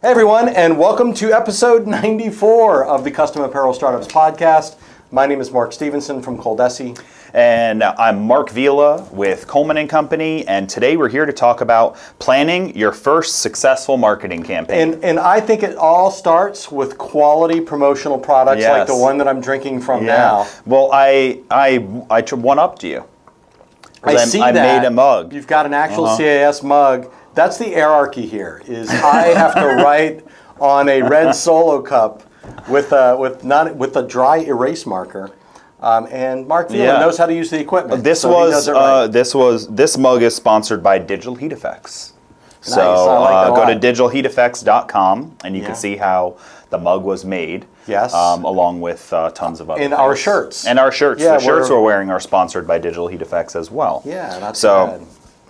Hey everyone, and welcome to episode 94 of the Custom Apparel Startups Podcast. My name is Mark Stevenson from ColDesi. And I'm Mark Vila with Coleman & Company, and today we're here to talk about planning your first successful marketing campaign. And I think it all starts with quality promotional products like the one that I'm drinking from now. Well, I one-upped you. I made a mug. You've got an actual CAS mug. That's the hierarchy here, is I have to write on a red Solo cup with a dry erase marker. And Mark Vila knows how to use the equipment. This mug is sponsored by Digital Heat Effects. Nice. So go to digitalheateffects.com and you can see how the mug was made. Yes. Along with tons of other things. Our shirts. And our shirts. Yeah, the shirts we're wearing are sponsored by Digital Heat Effects as well. Yeah, that's so bad.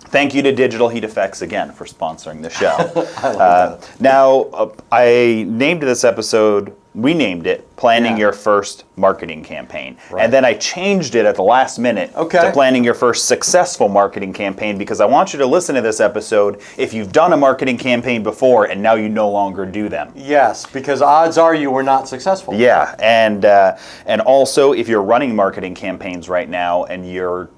Thank you to Digital Heat Effects again for sponsoring the show. I love that. Now, I named this episode, we named it Planning Your First Marketing Campaign. Right. And then I changed it at the last minute to Planning Your First Successful Marketing Campaign, because I want you to listen to this episode if you've done a marketing campaign before and now you no longer do them. Yes, because odds are you were not successful. Yeah, and also if you're running marketing campaigns right now and you're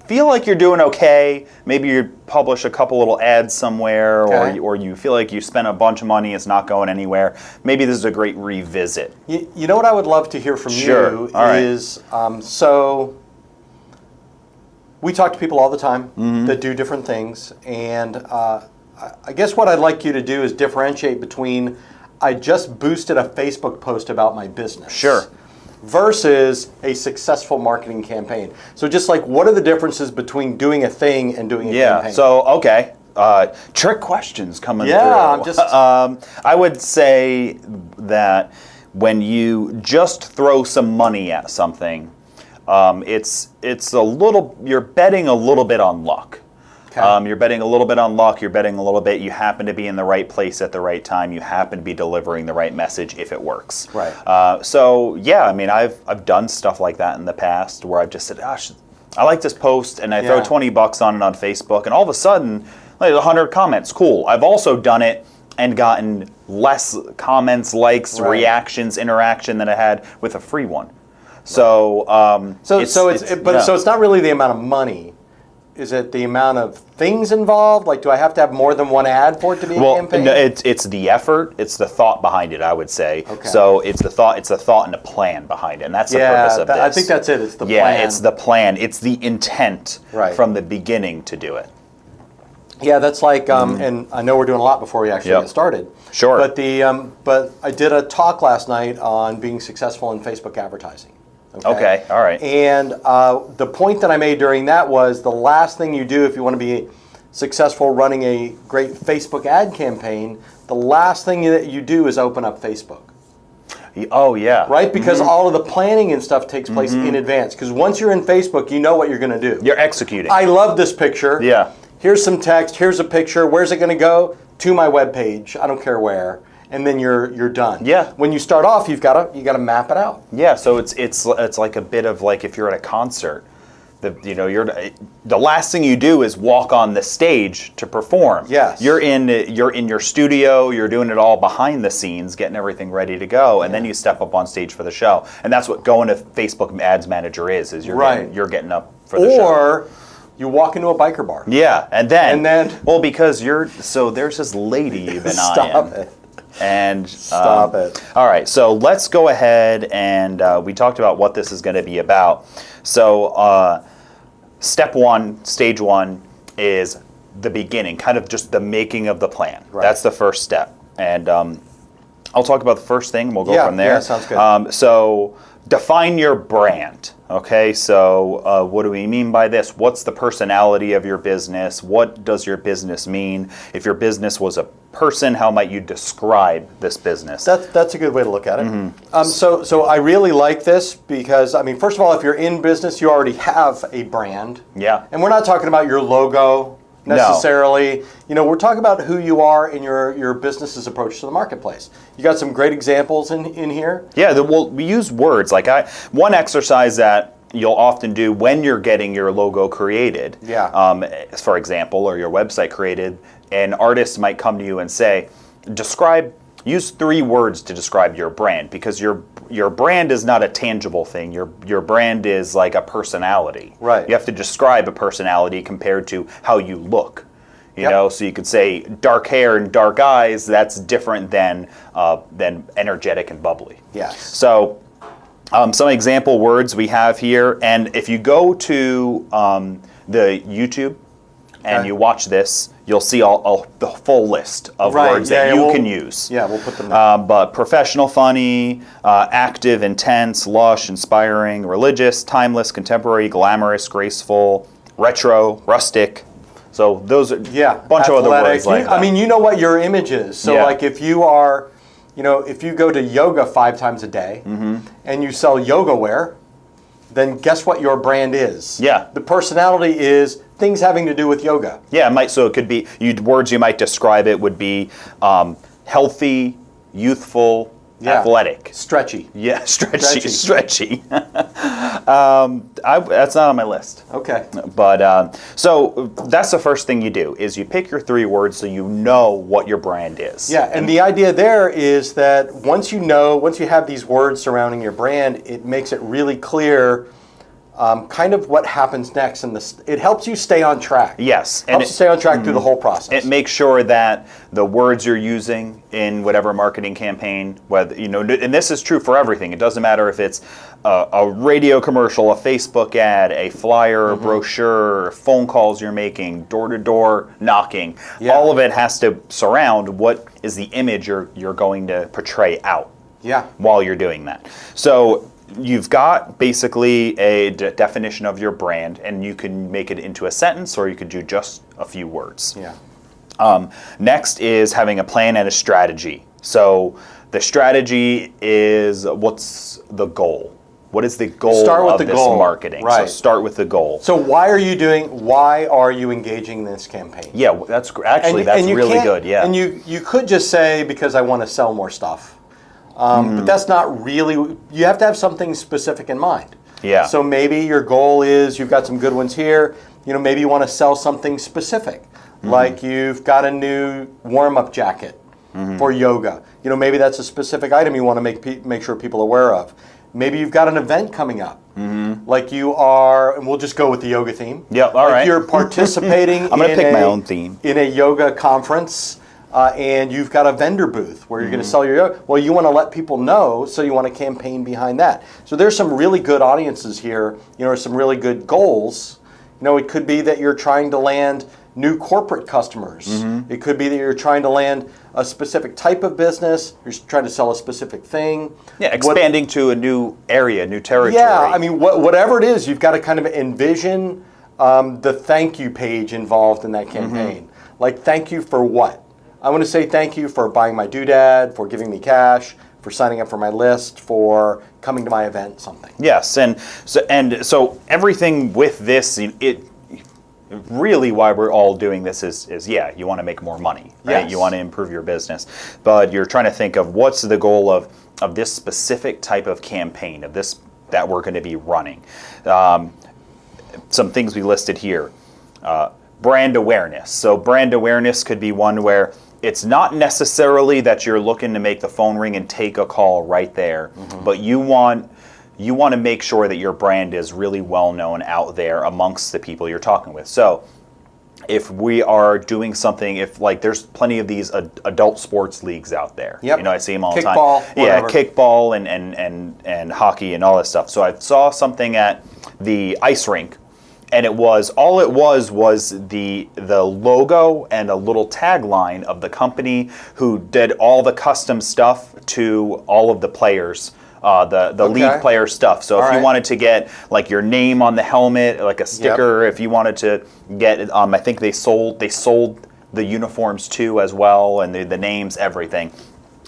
feel like you're doing okay, maybe you publish a couple little ads somewhere, or you feel like you spent a bunch of money, it's not going anywhere, maybe this is a great revisit. You know what I would love to hear from you is, so we talk to people all the time that do different things, and I guess what I'd like you to do is differentiate between, I just boosted a Facebook post about my business. Sure. Versus a successful marketing campaign. So just like, what are the differences between doing a thing and doing a campaign? So, trick questions coming through. I'm just... I would say that when you just throw some money at something, it's a little, you're betting a little bit on luck. You're betting a little bit on luck, you're betting a little bit, you happen to be in the right place at the right time, you happen to be delivering the right message if it works. Right. I've done stuff like that in the past where I've just said, gosh, I like this post, and I throw $20 on it on Facebook, and all of a sudden, like 100 comments, cool. I've also done it and gotten less comments, likes, reactions, interaction than I had with a free one. So it's not really the amount of money. Is it the amount of things involved? Like, do I have to have more than one ad for it to be a campaign? No, it's the effort, it's the thought behind it, I would say. Okay. So it's the thought and the plan behind it, and that's the purpose of this. I think that's it. It's the plan. Yeah, it's the plan. It's the intent from the beginning to do it. Yeah, that's like, and I know we're doing a lot before we actually get started. Sure. But I did a talk last night on being successful in Facebook advertising. Okay, all right. And the point that I made during that was the last thing you do if you want to be successful running a great Facebook ad campaign, the last thing that you do is open up Facebook. Oh, yeah. Right? Because all of the planning and stuff takes place in advance. Because once you're in Facebook, you know what you're going to do. You're executing. I love this picture. Yeah. Here's some text. Here's a picture. Where's it going to go? To my webpage. I don't care where. And then you're done. Yeah. When you start off, you got to map it out. Yeah. So it's like a bit of like if you're at a concert, the last thing you do is walk on the stage to perform. Yes. You're in your studio. You're doing it all behind the scenes, getting everything ready to go, and then you step up on stage for the show. And that's what going to Facebook Ads Manager is you're getting up for the show. Or you walk into a biker bar. Yeah, and then because there's this lady you've been eyeing. Stop it. And Stop it. All right, so let's go ahead and we talked about what this is going to be about. So stage one is the beginning, kind of just the making of the plan. Right. That's the first step. And I'll talk about the first thing and we'll go from there. Yeah, sounds good. So define your brand. Okay, so what do we mean by this? What's the personality of your business? What does your business mean? If your business was a person, how might you describe this business? That's a good way to look at it. So I really like this because, first of all, if you're in business, you already have a brand. Yeah. And we're not talking about your logo necessarily. No. We're talking about who you are in your business's approach to the marketplace. You got some great examples in here? Yeah, we use words. Like one exercise that you'll often do when you're getting your logo created, for example, or your website created, an artist might come to you and say, use 3 words to describe your brand, because your brand is not a tangible thing. Your brand is like a personality. Right. You have to describe a personality compared to how you look. You know, so you could say dark hair and dark eyes. That's different than energetic and bubbly. Yes. So some example words we have here, and if you go to the YouTube and you watch this, you'll see the full list of words that you can use. Yeah, we'll put them there. But professional, funny, active, intense, lush, inspiring, religious, timeless, contemporary, glamorous, graceful, retro, rustic. So those are a bunch of other words like that. I mean, you know what your image is. So like if you are, if you go to yoga 5 times a day and you sell yoga wear, then guess what your brand is? Yeah. The personality is things having to do with yoga. Yeah, so it could be, words you might describe it would be healthy, youthful, athletic. Stretchy. Yeah, stretchy. That's not on my list. Okay. But so that's the first thing you do, is you pick your 3 words so you know what your brand is. Yeah, and the idea there is that once you have these words surrounding your brand, it makes it really clear kind of what happens next, and it helps you stay on track. Yes. Helps you stay on track through the whole process. It makes sure that the words you're using in whatever marketing campaign, whether and this is true for everything. It doesn't matter if it's a radio commercial, a Facebook ad, a flyer, a brochure, phone calls you're making, door-to-door knocking. Yeah. All of it has to surround what is the image you're going to portray out. Yeah. While you're doing that. So you've got basically a definition of your brand, and you can make it into a sentence, or you could do just a few words. Yeah. Next is having a plan and a strategy. So the strategy is, what's the goal? What is the goal of this marketing? Right. So start with the goal. So why are you engaging in this campaign? Yeah, that's really good. Yeah. And you could just say, because I want to sell more stuff. But that's not really, you have to have something specific in mind. Yeah. So maybe your goal is, you've got some good ones here, maybe you want to sell something specific. Like you've got a new warm-up jacket for yoga. Maybe that's a specific item you want to make sure people are aware of. Maybe you've got an event coming up. Like you are, and we'll just go with the yoga theme. Yep, all right. You're participating I'm going to pick my own theme. In a yoga conference. And you've got a vendor booth where you're going to sell your yoga. Well, you want to let people know, so you want to campaign behind that. So there's some really good audiences here, some really good goals. It could be that you're trying to land new corporate customers. It could be that you're trying to land a specific type of business. You're trying to sell a specific thing. Yeah, expanding to a new area, new territory. Yeah, I mean, whatever it is, you've got to kind of envision the thank you page involved in that campaign. Like, thank you for what? I want to say thank you for buying my doodad, for giving me cash, for signing up for my list, for coming to my event, something. Yes, and so everything with this, it really why we're all doing this is you want to make more money, right? Yes. You want to improve your business, but you're trying to think of what's the goal of this specific type of campaign, of this that we're going to be running. Some things we listed here. Brand awareness. So brand awareness could be one where it's not necessarily that you're looking to make the phone ring and take a call right there, but you want to make sure that your brand is really well known out there amongst the people you're talking with. So if we are doing something, there's plenty of these adult sports leagues out there. Yep. I see them all the time. Kickball, whatever. Yeah, kickball and hockey and all that stuff. So I saw something at the ice rink, and it was the logo and a little tagline of the company who did all the custom stuff to all of the players, the league player stuff. So if you wanted to get like your name on the helmet, like a sticker, if you wanted to get, I think they sold the uniforms too as well, and the names, everything.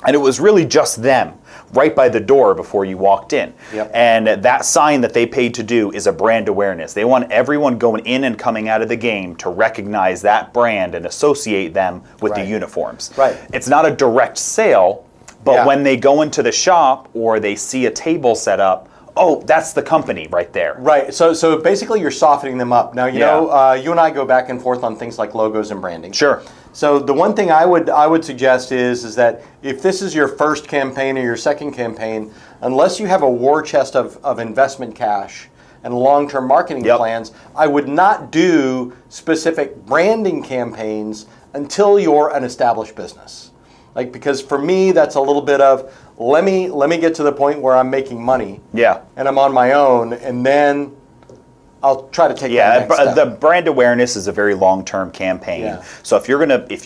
And it was really just them right by the door before you walked in. Yep. And that sign that they paid to do is a brand awareness. They want everyone going in and coming out of the game to recognize that brand and associate them with the uniforms. Right. It's not a direct sale, but when they go into the shop or they see a table set up, oh, that's the company right there. Right. So basically you're softening them up. Now, you know, you and I go back and forth on things like logos and branding. Sure. So the one thing I would suggest is that if this is your first campaign or your second campaign, unless you have a war chest of investment cash and long-term marketing plans, I would not do specific branding campaigns until you're an established business. Like, because for me, that's a little bit of, let me get to the point where I'm making money. Yeah. And I'm on my own, and then I'll try to take that next step. The brand awareness is a very long-term campaign. Yeah. So if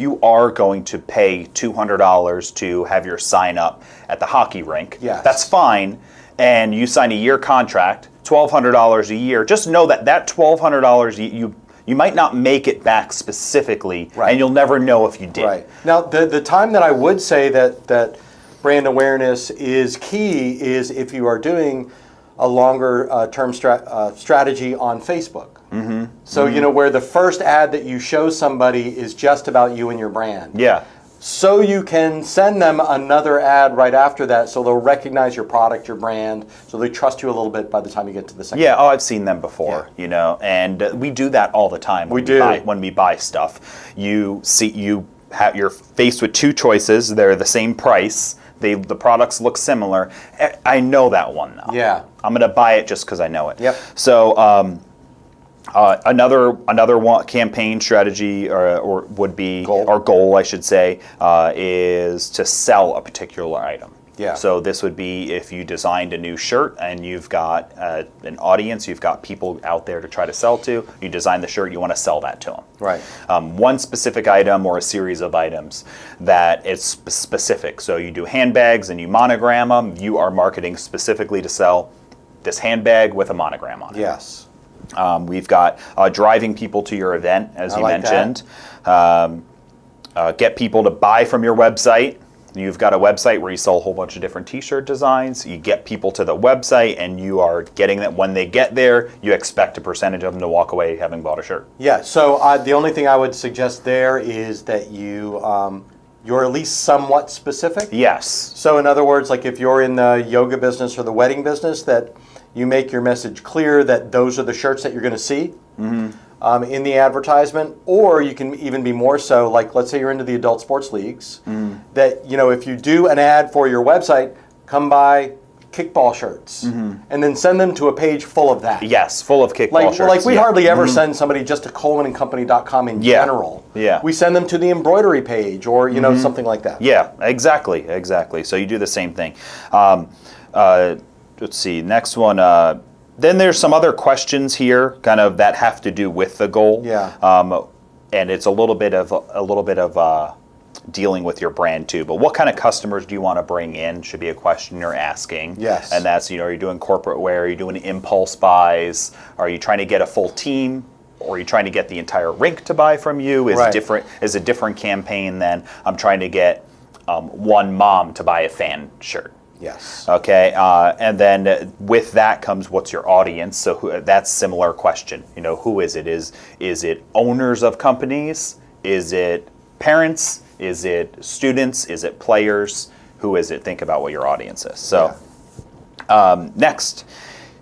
you are going to pay $200 to have your sign up at the hockey rink, that's fine. And you sign a year contract, $1,200 a year. Just know that $1,200 you might not make it back specifically, and you'll never know if you did. Right. Now, the time that I would say that brand awareness is key is if you are doing a longer term strategy on Facebook. Mm-hmm. So, where the first ad that you show somebody is just about you and your brand. Yeah. So you can send them another ad right after that, so they'll recognize your product, your brand, so they trust you a little bit by the time you get to the second. Yeah, I've seen them before, and we do that all the time. When we buy stuff. You're faced with two choices. They're the same price. The products look similar. I know that one though. Yeah. I'm going to buy it just because I know it. Yep. So another one, campaign strategy or would be goal I should say is to sell a particular item. Yeah. So this would be if you designed a new shirt and you've got an audience, you've got people out there to try to sell to. You design the shirt, you want to sell that to them. Right. One specific item or a series of items that is specific. So you do handbags and you monogram them. You are marketing specifically to sell this handbag with a monogram on it. Yes. We've got driving people to your event, as you mentioned. Get people to buy from your website. You've got a website where you sell a whole bunch of different t-shirt designs. You get people to the website and you are getting that when they get there, you expect a percentage of them to walk away having bought a shirt. Yeah, so the only thing I would suggest there is that you're at least somewhat specific. Yes. So in other words, like if you're in the yoga business or the wedding business, that you make your message clear that those are the shirts that you're going to see. Mm-hmm. In the advertisement, or you can even be more so, like let's say you're into the adult sports leagues, that if you do an ad for your website, come buy kickball shirts, and then send them to a page full of that. Yes, full of kickball shirts. Like we hardly ever send somebody just to ColemanandCompany.com in general. Yeah. We send them to the embroidery page or something like that. Yeah, exactly. So you do the same thing. Let's see, next one. Then there's some other questions here, kind of that have to do with the goal. Yeah. And it's a little bit of dealing with your brand too. But what kind of customers do you want to bring in? Should be a question you're asking. Yes. And that's are you doing corporate wear? Are you doing impulse buys? Are you trying to get a full team? Or are you trying to get the entire rink to buy from you? Is a different campaign than I'm trying to get one mom to buy a fan shirt. Yes. Okay, and then with that comes what's your audience? So that's similar question. Who is it? Is it owners of companies? Is it parents? Is it students? Is it players? Who is it? Think about what your audience is. So next,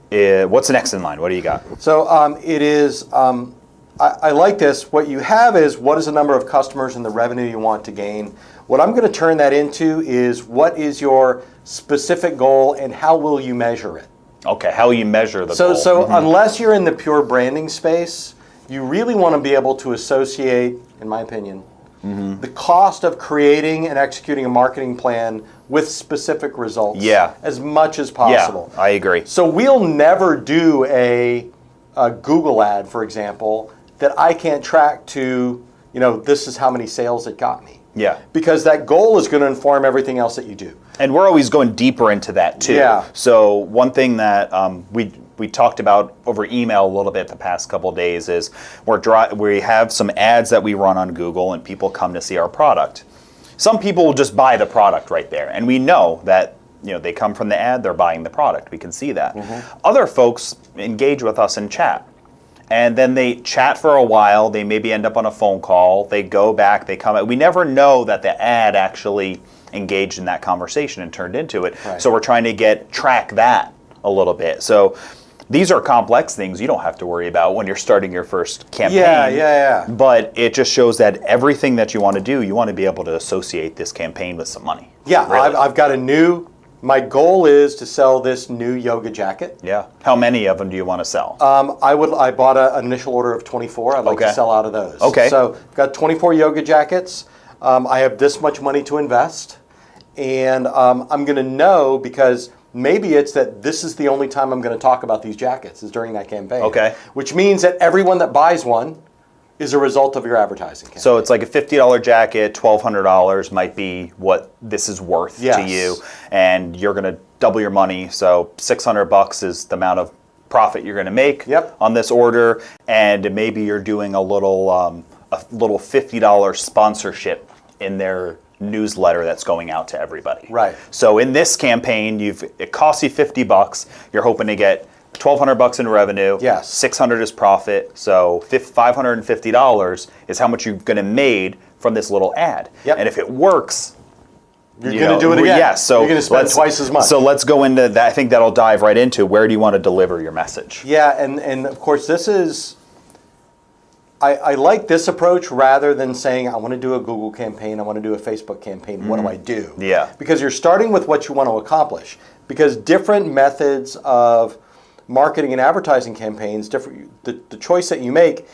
what's the next in line? What do you got? So it is. I like this. What you have is what is the number of customers and the revenue you want to gain. What I'm going to turn that into is what is your specific goal and how will you measure it? Okay, how will you measure the goal? So unless you're in the pure branding space, you really want to be able to associate, in my opinion, the cost of creating and executing a marketing plan with specific results as much as possible. Yeah, I agree. So we'll never do a Google ad, for example, that I can't track to, this is how many sales it got me. Yeah. Because that goal is going to inform everything else that you do. And we're always going deeper into that too. Yeah. So one thing that we talked about over email a little bit the past couple of days is we have some ads that we run on Google and people come to see our product. Some people will just buy the product right there, and we know that they come from the ad, they're buying the product. We can see that. Other folks engage with us in chat. And then they chat for a while, they maybe end up on a phone call, they go back, they come out. We never know that the ad actually engaged in that conversation and turned into it. Right. So we're trying to track that a little bit. So These are complex things you don't have to worry about when you're starting your first campaign. Yeah. But it just shows that everything that you want to do, you want to be able to associate this campaign with some money. Yeah, really. I've got my goal is to sell this new yoga jacket. Yeah. How many of them do you want to sell? I bought an initial order of 24. I'd like to sell out of those. Okay. So I've got 24 yoga jackets. I have this much money to invest. And I'm going to know, because maybe it's that this is the only time I'm going to talk about these jackets is during that campaign. Okay. Which means that everyone that buys one is a result of your advertising campaign. So it's like a $50 jacket, $1,200 might be what this is worth to you, and you're going to double your money. So $600 is the amount of profit you're going to make on this order, and maybe you're doing a little $50 sponsorship in their newsletter that's going out to everybody. Right. So in this campaign, it costs you $50. You're hoping to get $1,200 in revenue. Yes. $600 is profit. So $550 is how much you're going to made from this little ad. Yep. And if it works, you're going to do it again. Yeah. So you're going to spend twice as much. So let's go into that. I think that'll dive right into where do you want to deliver your message. Yeah, and of course this is. I like this approach rather than saying, I want to do a Google campaign, I want to do a Facebook campaign, what do I do? Yeah. Because you're starting with what you want to accomplish. Because different methods of marketing and advertising campaigns, the choice that you make,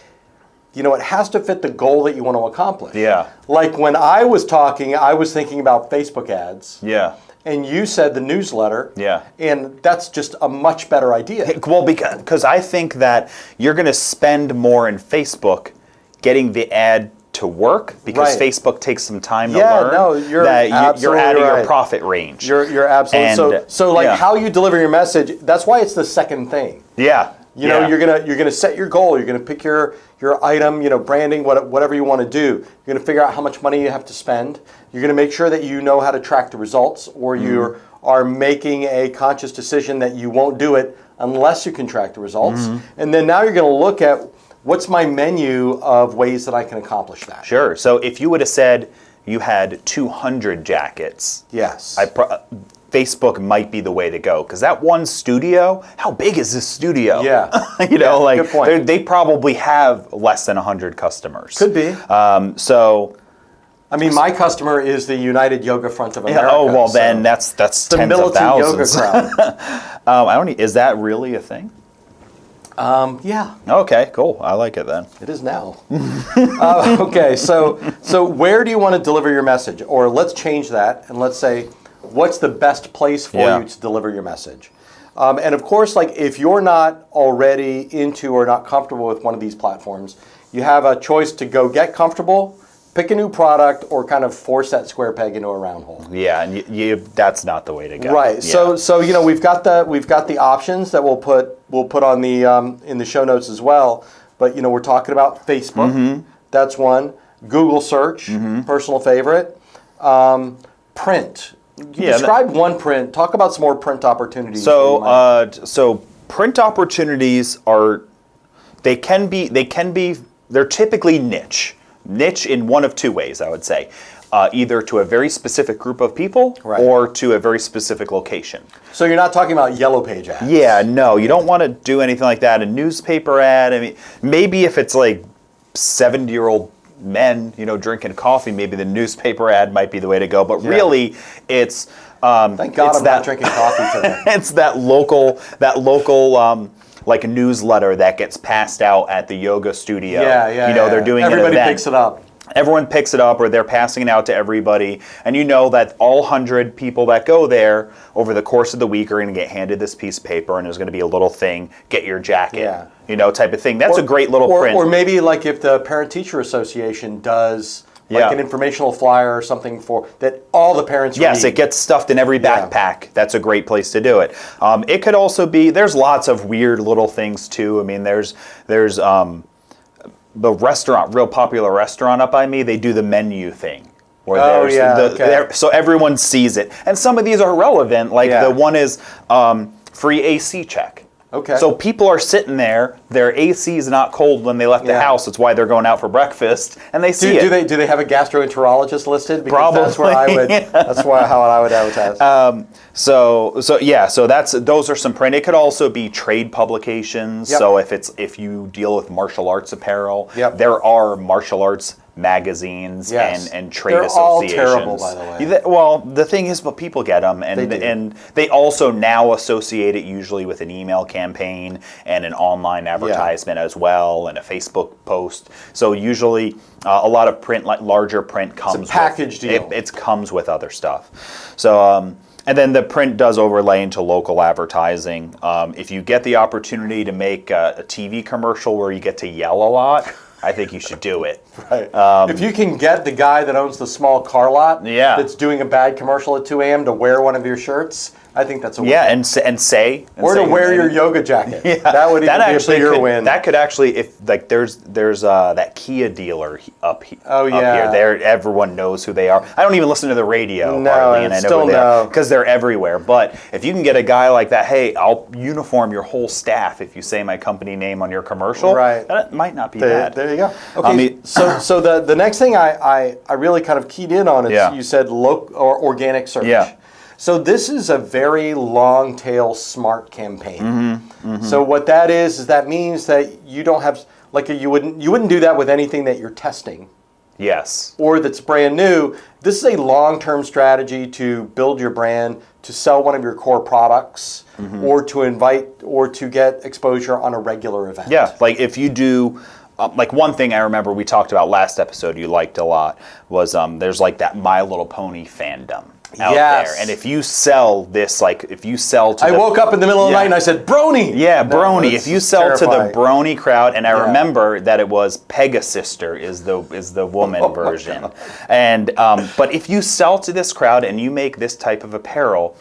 it has to fit the goal that you want to accomplish. Yeah. Like when I was talking, I was thinking about Facebook ads. Yeah. And you said the newsletter. Yeah. And that's just a much better idea. Well, because I think that you're going to spend more in Facebook getting the ad to work, because Facebook takes some time to learn you're that you're out of your right. profit range. You're absolutely so how you deliver your message, that's why it's the second thing. Yeah. You're gonna set your goal. You're gonna pick your item, branding, whatever you want to do. You're gonna figure out how much money you have to spend. You're gonna make sure that you know how to track the results, or you are making a conscious decision that you won't do it unless you can track the results. And then now you're gonna look at what's my menu of ways that I can accomplish that. Sure. So if you would have said you had 200 jackets, yes, Facebook might be the way to go, because that one studio, how big is this studio? Yeah. Good point. They probably have less than 100 customers. Could be. I mean, my customer is the United Yoga Front of America. Oh, well, then that's tens of thousands. Yoga crowd. Is that really a thing? Yeah. Okay, cool. I like it then. It is now. Okay, so where do you want to deliver your message? Or let's change that and let's say, what's the best place for you to deliver your message? And of course, if you're not already into or not comfortable with one of these platforms, you have a choice to go get comfortable, pick a new product, or kind of force that square peg into a round hole. Yeah, and that's not the way to go. Right. Yeah. So we've got the options that we'll put on the in the show notes as well. But we're talking about Facebook. That's one. Google search, personal favorite. Print. Describe one print. Talk about some more print opportunities. So print opportunities they're typically niche in one of two ways, I would say. Either to a very specific group of people or to a very specific location. So you're not talking about yellow page ads? Yeah, no, you don't want to do anything like that. A newspaper ad, I mean, maybe if it's like 70-year-old men, drinking coffee, maybe the newspaper ad might be the way to go. But really, it's thank God I'm not drinking coffee today. It's that local like a newsletter that gets passed out at the yoga studio. They're doing everybody picks it up. Everyone picks it up, or they're passing it out to everybody, and that all 100 people that go there over the course of the week are going to get handed this piece of paper, and there's going to be a little thing, get your jacket, type of thing. That's a great little print. Or maybe if the Parent-Teacher Association does an informational flyer or something for that all the parents read. Yes, it gets stuffed in every backpack. Yeah. That's a great place to do it. It could also be, there's lots of weird little things too. I mean, there's the restaurant, real popular restaurant up by me, they do the menu thing. So everyone sees it. And some of these are relevant, the one is free AC check. Okay. So people are sitting there, their AC is not cold when they left the house. That's why they're going out for breakfast, and they see it. Do they have a gastroenterologist listed? Because Probably. That's where I would. That's how I would advertise. So those are some print. It could also be trade publications. Yep. So if you deal with martial arts apparel, Yep. there are martial arts magazines and trade They're associations. all terrible, by the way. Well, the thing is, but people get them, and they also now associate it usually with an email campaign and an online advertisement as well, and a Facebook post. So usually, a lot of print, like larger print, comes it's a package deal. It comes with other stuff. So. And then the print does overlay into local advertising. If you get the opportunity to make a TV commercial where you get to yell a lot, I think you should do it. Right. If you can get the guy that owns the small car lot that's doing a bad commercial at 2 a.m. to wear one of your shirts, I think that's a win. Yeah, and say. Or to wear your yoga jacket. Yeah. That would even be a bigger win. That could actually, if like there's that Kia dealer up here. There, everyone knows who they are. I don't even listen to the radio hardly, and I know who they are because they're everywhere. But if you can get a guy like that, hey, I'll uniform your whole staff if you say my company name on your commercial. Right. That might not be bad. There you go. Okay. So the next thing I really kind of keyed in on is you said or organic search. Yeah. So this is a very long tail smart campaign. So what that is that means that you don't have you wouldn't do that with anything that you're testing. Yes. Or that's brand new. This is a long-term strategy to build your brand, to sell one of your core products, or to invite or to get exposure on a regular event. Yeah, like if you do. Like one thing I remember we talked about last episode you liked a lot was there's like that My Little Pony fandom out there. And if you sell this, if you sell to I woke up in the middle of the night and I said, Brony! Yeah, Brony. If you sell to the Brony crowd, and I remember that it was Pegasister is the woman version. And but if you sell to this crowd and you make this type of apparel,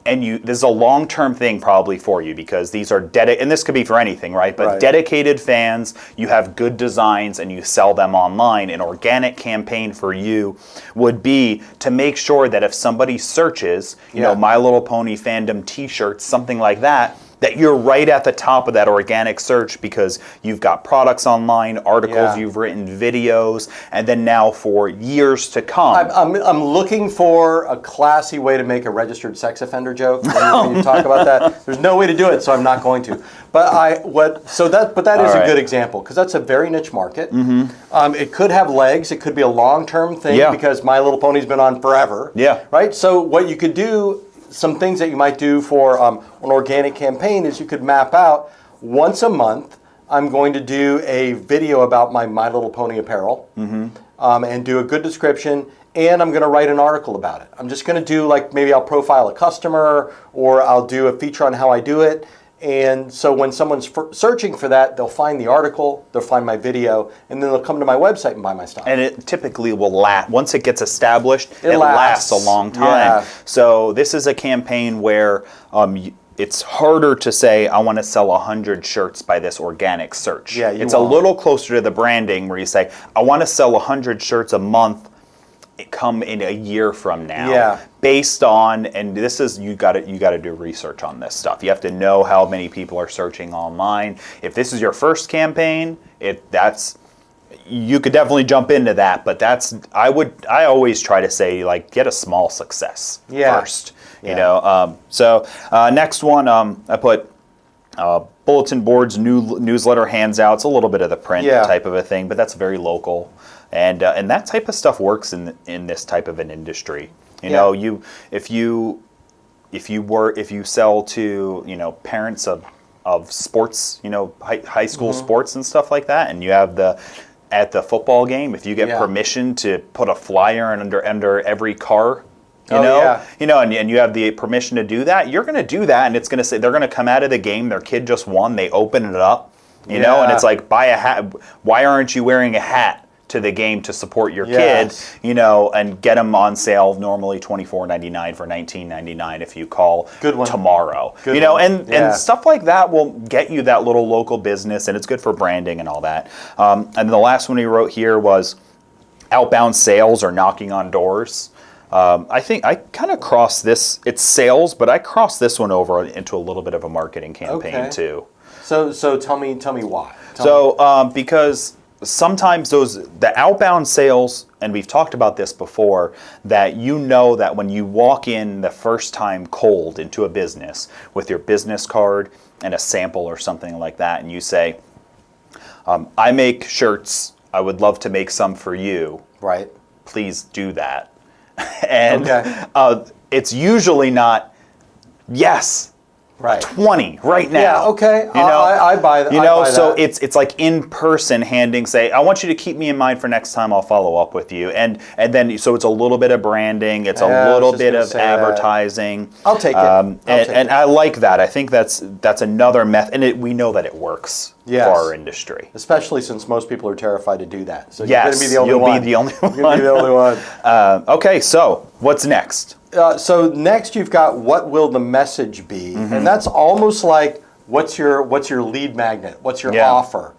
and this is a long-term thing probably for you because these are and this could be for anything, right? But dedicated fans, you have good designs and you sell them online. An organic campaign for you would be to make sure that if somebody searches, My Little Pony fandom T-shirts, something like that you're right at the top of that organic search because you've got products online, articles you've written, videos, and then now for years to come. I'm looking for a classy way to make a registered sex offender joke when you talk about that. There's no way to do it, so I'm not going to. But that is a good example because that's a very niche market. It could have legs. It could be a long-term thing because My Little Pony's been on forever. Yeah. Right. So what you could do. Some things that you might do for an organic campaign is you could map out once a month. I'm going to do a video about my Little Pony apparel and do a good description, and I'm going to write an article about it. I'm just going to do maybe I'll profile a customer or I'll do a feature on how I do it. And so when someone's searching for that, they'll find the article, they'll find my video, and then they'll come to my website and buy my stuff. And it typically will last. Once it gets established, it lasts a long time. Yeah. So this is a campaign where it's harder to say, I want to sell 100 shirts by this organic search. Yeah, it's a little closer to the branding where you say, I want to sell 100 shirts a month come in a year from now based on, and this is you got to do research on this stuff. You have to know how many people are searching online. If this is your first campaign, you could definitely jump into that, but I always try to say get a small success first. So next one I put bulletin boards, newsletter handouts, a little bit of the print type of a thing, but that's very local. And that type of stuff works in this type of an industry. If you sell to parents of sports, high school sports and stuff like that, and you have at the football game, if you get permission to put a flyer under every car, and you have the permission to do that, you're going to do that, and it's going to say they're going to come out of the game, their kid just won, they open it up, and it's like buy a hat. Why aren't you wearing a hat to the game to support your kid, and get them on sale normally $24.99 for $19.99 if you call tomorrow. And stuff like that will get you that little local business, and it's good for branding and all that. And the last one he wrote here was outbound sales or knocking on doors. I think I kind of cross this. It's sales, but I cross this one over into a little bit of a marketing campaign too. So tell me why. Because sometimes the outbound sales, and we've talked about this before, that that when you walk in the first time cold into a business with your business card and a sample or something like that, and you say, I make shirts, I would love to make some for you. Right. Please do that. And it's usually not, yes, right. 20 right now. Yeah, okay. I buy that. So it's like in person handing, say, I want you to keep me in mind for next time, I'll follow up with you. And then, so it's a little bit of branding, it's a little bit of advertising. I'll take it. And I like that. I think that's another method, and we know that it works for our industry. Especially since most people are terrified to do that. So yes, you're going to be the only one. You'll be the only one. You're going to be the only one. Okay, so what's next? So next you've got what will the message be, and that's almost like what's your lead magnet, what's your offer.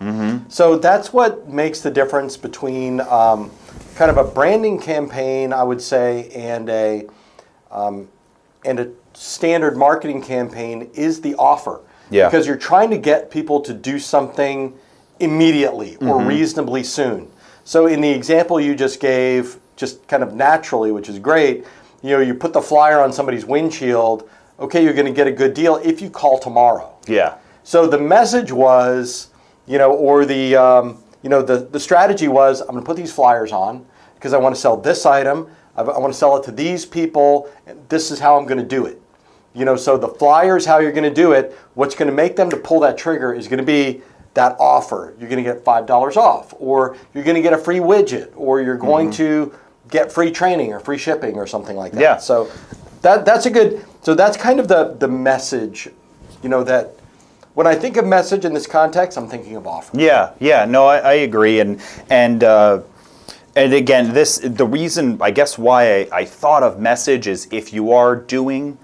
So that's what makes the difference between kind of a branding campaign, I would say, and a standard marketing campaign is the offer. Yeah. Because you're trying to get people to do something immediately or reasonably soon. So in the example you just gave, just kind of naturally, which is great, you put the flyer on somebody's windshield, okay, you're going to get a good deal if you call tomorrow. Yeah. So the message was, or the strategy was, I'm going to put these flyers on because I want to sell this item. I want to sell it to these people. And this is how I'm going to do it. So the flyers, how you're going to do it, what's going to make them to pull that trigger is going to be that offer. You're going to get $5 off, or you're going to get a free widget, or you're going to get free training or free shipping or something like that. Yeah. So that's a good, so that's kind of the message, that when I think of message in this context, I'm thinking of offer. Yeah, no, I agree. And again, the reason, I guess, why I thought of message is if you're doing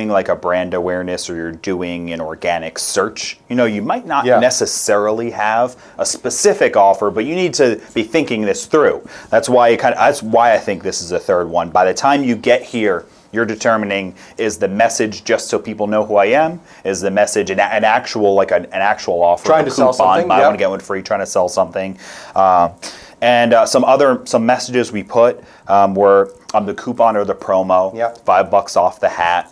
like a brand awareness or you're doing an organic search, you might not necessarily have a specific offer, but you need to be thinking this through. That's why I think this is a third one. By the time you get here, you're determining, is the message just so people know who I am? Is the message an actual offer? Trying to sell something. Buy one, get one free, trying to sell something. And some messages we put were on the coupon or the promo, $5 off the hat,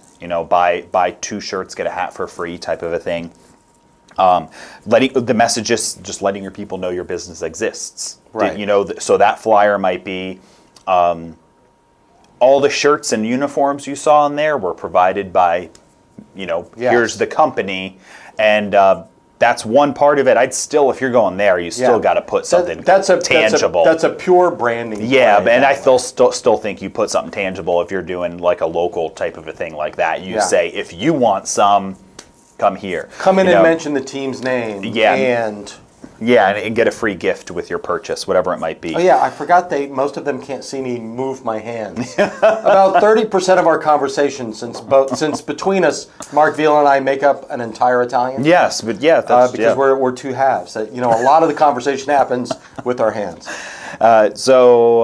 buy 2 shirts, get a hat for free type of a thing. Letting the messages, just letting your people know your business exists. Right. So that flyer might be all the shirts and uniforms you saw in there were provided by, here's the company, and that's one part of it. I'd still, if you're going there, you still got to put something tangible. That's a pure branding. Yeah, and I still think you put something tangible if you're doing like a local type of a thing like that. You say, if you want some, come here. Come in and mention the team's name. And get a free gift with your purchase, whatever it might be. Oh yeah, I forgot most of them can't see me move my hands. About 30% of our conversation, since between us, Mark Veal and I make up an entire Italian. Yes, but because we're two halves. A lot of the conversation happens with our hands. So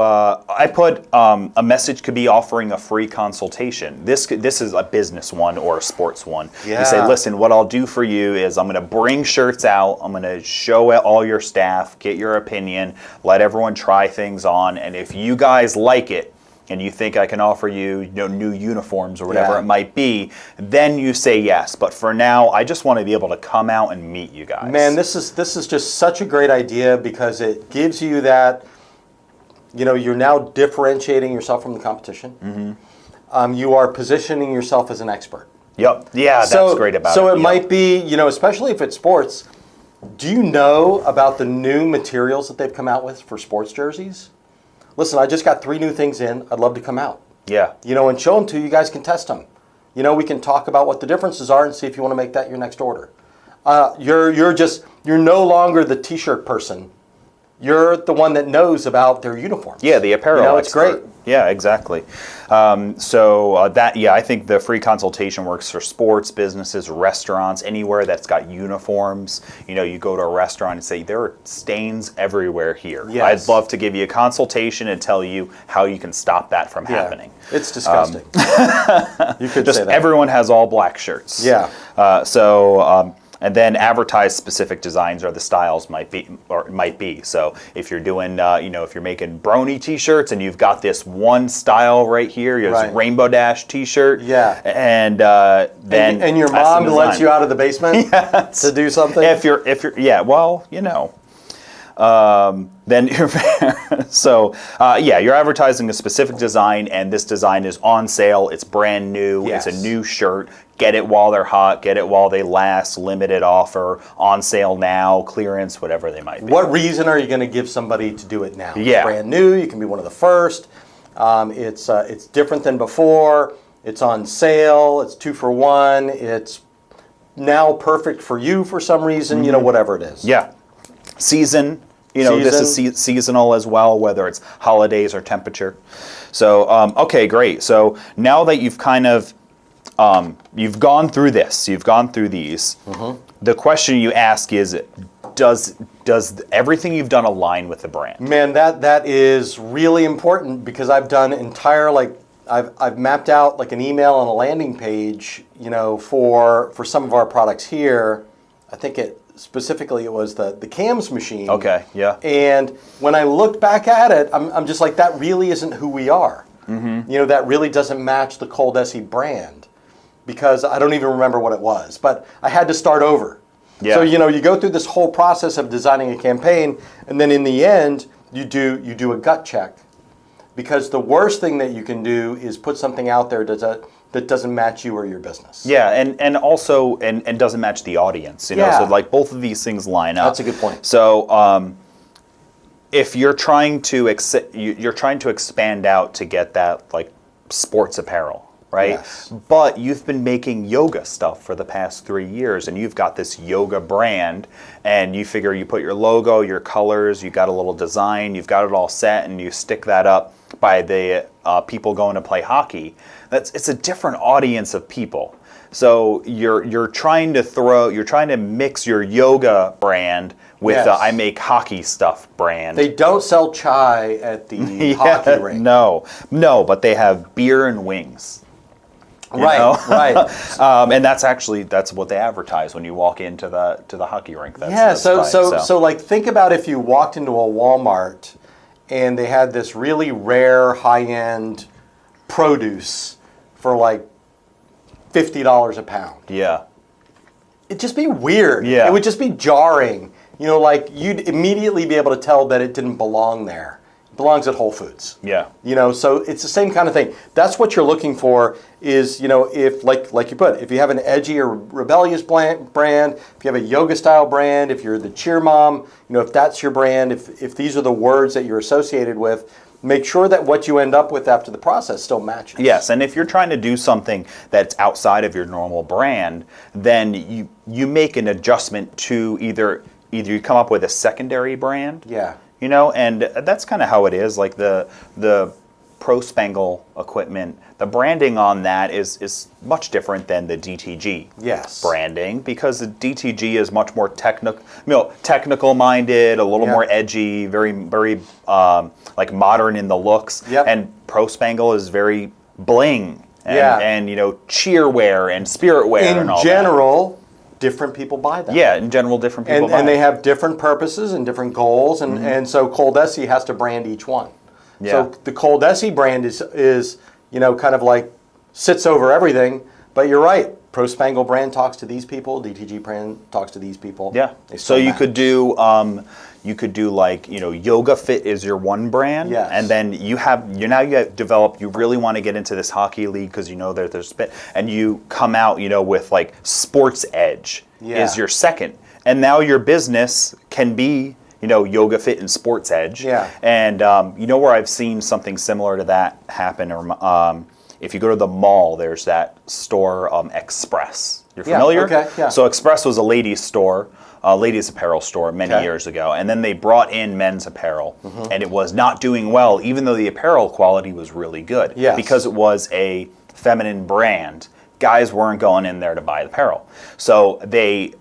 I put a message could be offering a free consultation. This is a business one or a sports one. Yeah. You say, listen, what I'll do for you is I'm going to bring shirts out. I'm going to show all your staff, get your opinion, let everyone try things on. And if you guys like it and you think I can offer you, new uniforms or whatever it might be, then you say yes. But for now, I just want to be able to come out and meet you guys. Man, this is just such a great idea because it gives you that. You're now differentiating yourself from the competition. You are positioning yourself as an expert. Yep. Yeah, that's great about it. So it might be, especially if it's sports, do you know about the new materials that they've come out with for sports jerseys? Listen, I just got 3 new things in. I'd love to come out. Yeah. And show them to you. You guys can test them. We can talk about what the differences are and see if you want to make that your next order. You're no longer the T-shirt person. you're the one that knows about their uniforms. Yeah, the apparel it's great. Yeah, exactly. I think the free consultation works for sports, businesses, restaurants, anywhere that's got uniforms. You go to a restaurant and say, there are stains everywhere here. Yes. I'd love to give you a consultation and tell you how you can stop that from happening. It's disgusting. You could say that. Everyone has all black shirts. Yeah. And then advertise specific designs or the styles might be. So if you're doing, if you're making brony T-shirts and you've got this one style right here, this Rainbow Dash T-shirt. Yeah. And then and your mom lets you out of the basement to do something. If you're then you're you're advertising a specific design, and this design is on sale. It's brand new. Yes. It's a new shirt. Get it while they're hot. Get it while they last. Limited offer. On sale now. Clearance. Whatever they might be. What reason are you going to give somebody to do it now? Yeah. It's brand new. You can be one of the first. It's different than before. It's on sale. It's 2 for 1. It's now perfect for you for some reason. Whatever it is. Yeah. Season. This is seasonal as well, whether it's holidays or temperature. So, okay, great. So now that you've kind of, you've gone through this, you've gone through these, the question you ask is, does everything you've done align with the brand? Man, that is really important, because I've done I've mapped out like an email and a landing page, for some of our products here. I think specifically it was the cams machine. Okay, yeah. And when I looked back at it, I'm just like, that really isn't who we are. That really doesn't match the ColDesi brand, because I don't even remember what it was, but I had to start over. Yeah. So, you go through this whole process of designing a campaign, and then in the end, you do a gut check, because the worst thing that you can do is put something out there that doesn't match you or your business. Yeah, and also doesn't match the audience. So like both of these things line up. That's a good point. So if you're trying to expand out to get that like sports apparel, right? Yes. But you've been making yoga stuff for the past 3 years, and you've got this yoga brand, and you figure you put your logo, your colors, you got a little design, you've got it all set, and you stick that up by the people going to play hockey. It's a different audience of people. So you're trying to mix your yoga brand with the I make hockey stuff brand. They don't sell chai at the hockey rink. No, but they have beer and wings. Right. And that's what they advertise when you walk into the hockey rink. So like, think about if you walked into a Walmart and they had this really rare high-end produce for like $50 a pound. Yeah. It'd just be weird. Yeah. It would just be jarring. Like, you'd immediately be able to tell that it didn't belong there. It belongs at Whole Foods. Yeah. So it's the same kind of thing. That's what you're looking for is, if, like you put, if you have an Edgy or Rebellious brand, if you have a yoga style brand, if you're the cheer mom, if that's your brand, if these are the words that you're associated with, make sure that what you end up with after the process still matches. Yes, and if you're trying to do something that's outside of your normal brand, then you make an adjustment to either you come up with a secondary brand. Yeah. And that's kind of how it is. Like the Pro Spangle equipment, the branding on that is much different than the DTG branding, because the DTG is much more technical minded, a little more edgy, very very like modern in the looks. Yep. And Pro Spangle is very bling and cheer wear and spirit wear and all that. In general, different people buy them. Yeah, in general, different people buy them. And they have different purposes and different goals, and so ColDesi has to brand each one. Yeah. So the ColDesi brand is kind of like sits over everything, but you're right. Pro Spangle brand talks to these people, DTG brand talks to these people. Yeah. So you could do like, Yoga Fit is your one brand. Yes. And then you really want to get into this hockey league because there's and you come out, with like Sports Edge is your second. And now your business can be, Yoga Fit and Sports Edge. Yeah. And where I've seen something similar to that happen if you go to the mall, there's that store, Express. You're familiar? Okay, yeah. So Express was a ladies store, ladies apparel store many years ago, and then they brought in men's apparel, and it was not doing well, even though the apparel quality was really good. Yes. Because it was a feminine brand, guys weren't going in there to buy apparel. So they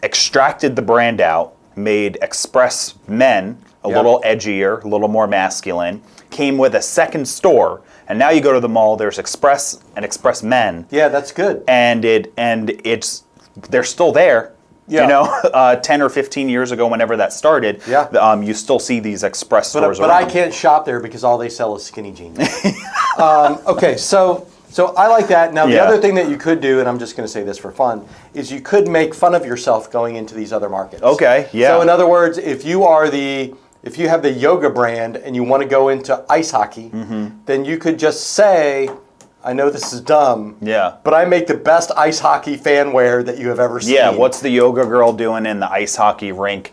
extracted the brand out, made Express Men a little edgier, a little more masculine, came with a second store, and now you go to the mall, there's Express and Express Men. Yeah, that's good. And they're still there. Yeah. You know, 10 or 15 years ago, whenever that started, you still see these Express stores but around. I can't shop there because all they sell is skinny jeans. Okay, so I like that. Now, the other thing that you could do, and I'm just going to say this for fun, is you could make fun of yourself going into these other markets. Okay, yeah. So in other words, if you have the yoga brand and you want to go into ice hockey, then you could just say, I know this is dumb, but I make the best ice hockey fan wear that you have ever seen. Yeah, what's the yoga girl doing in the ice hockey rink?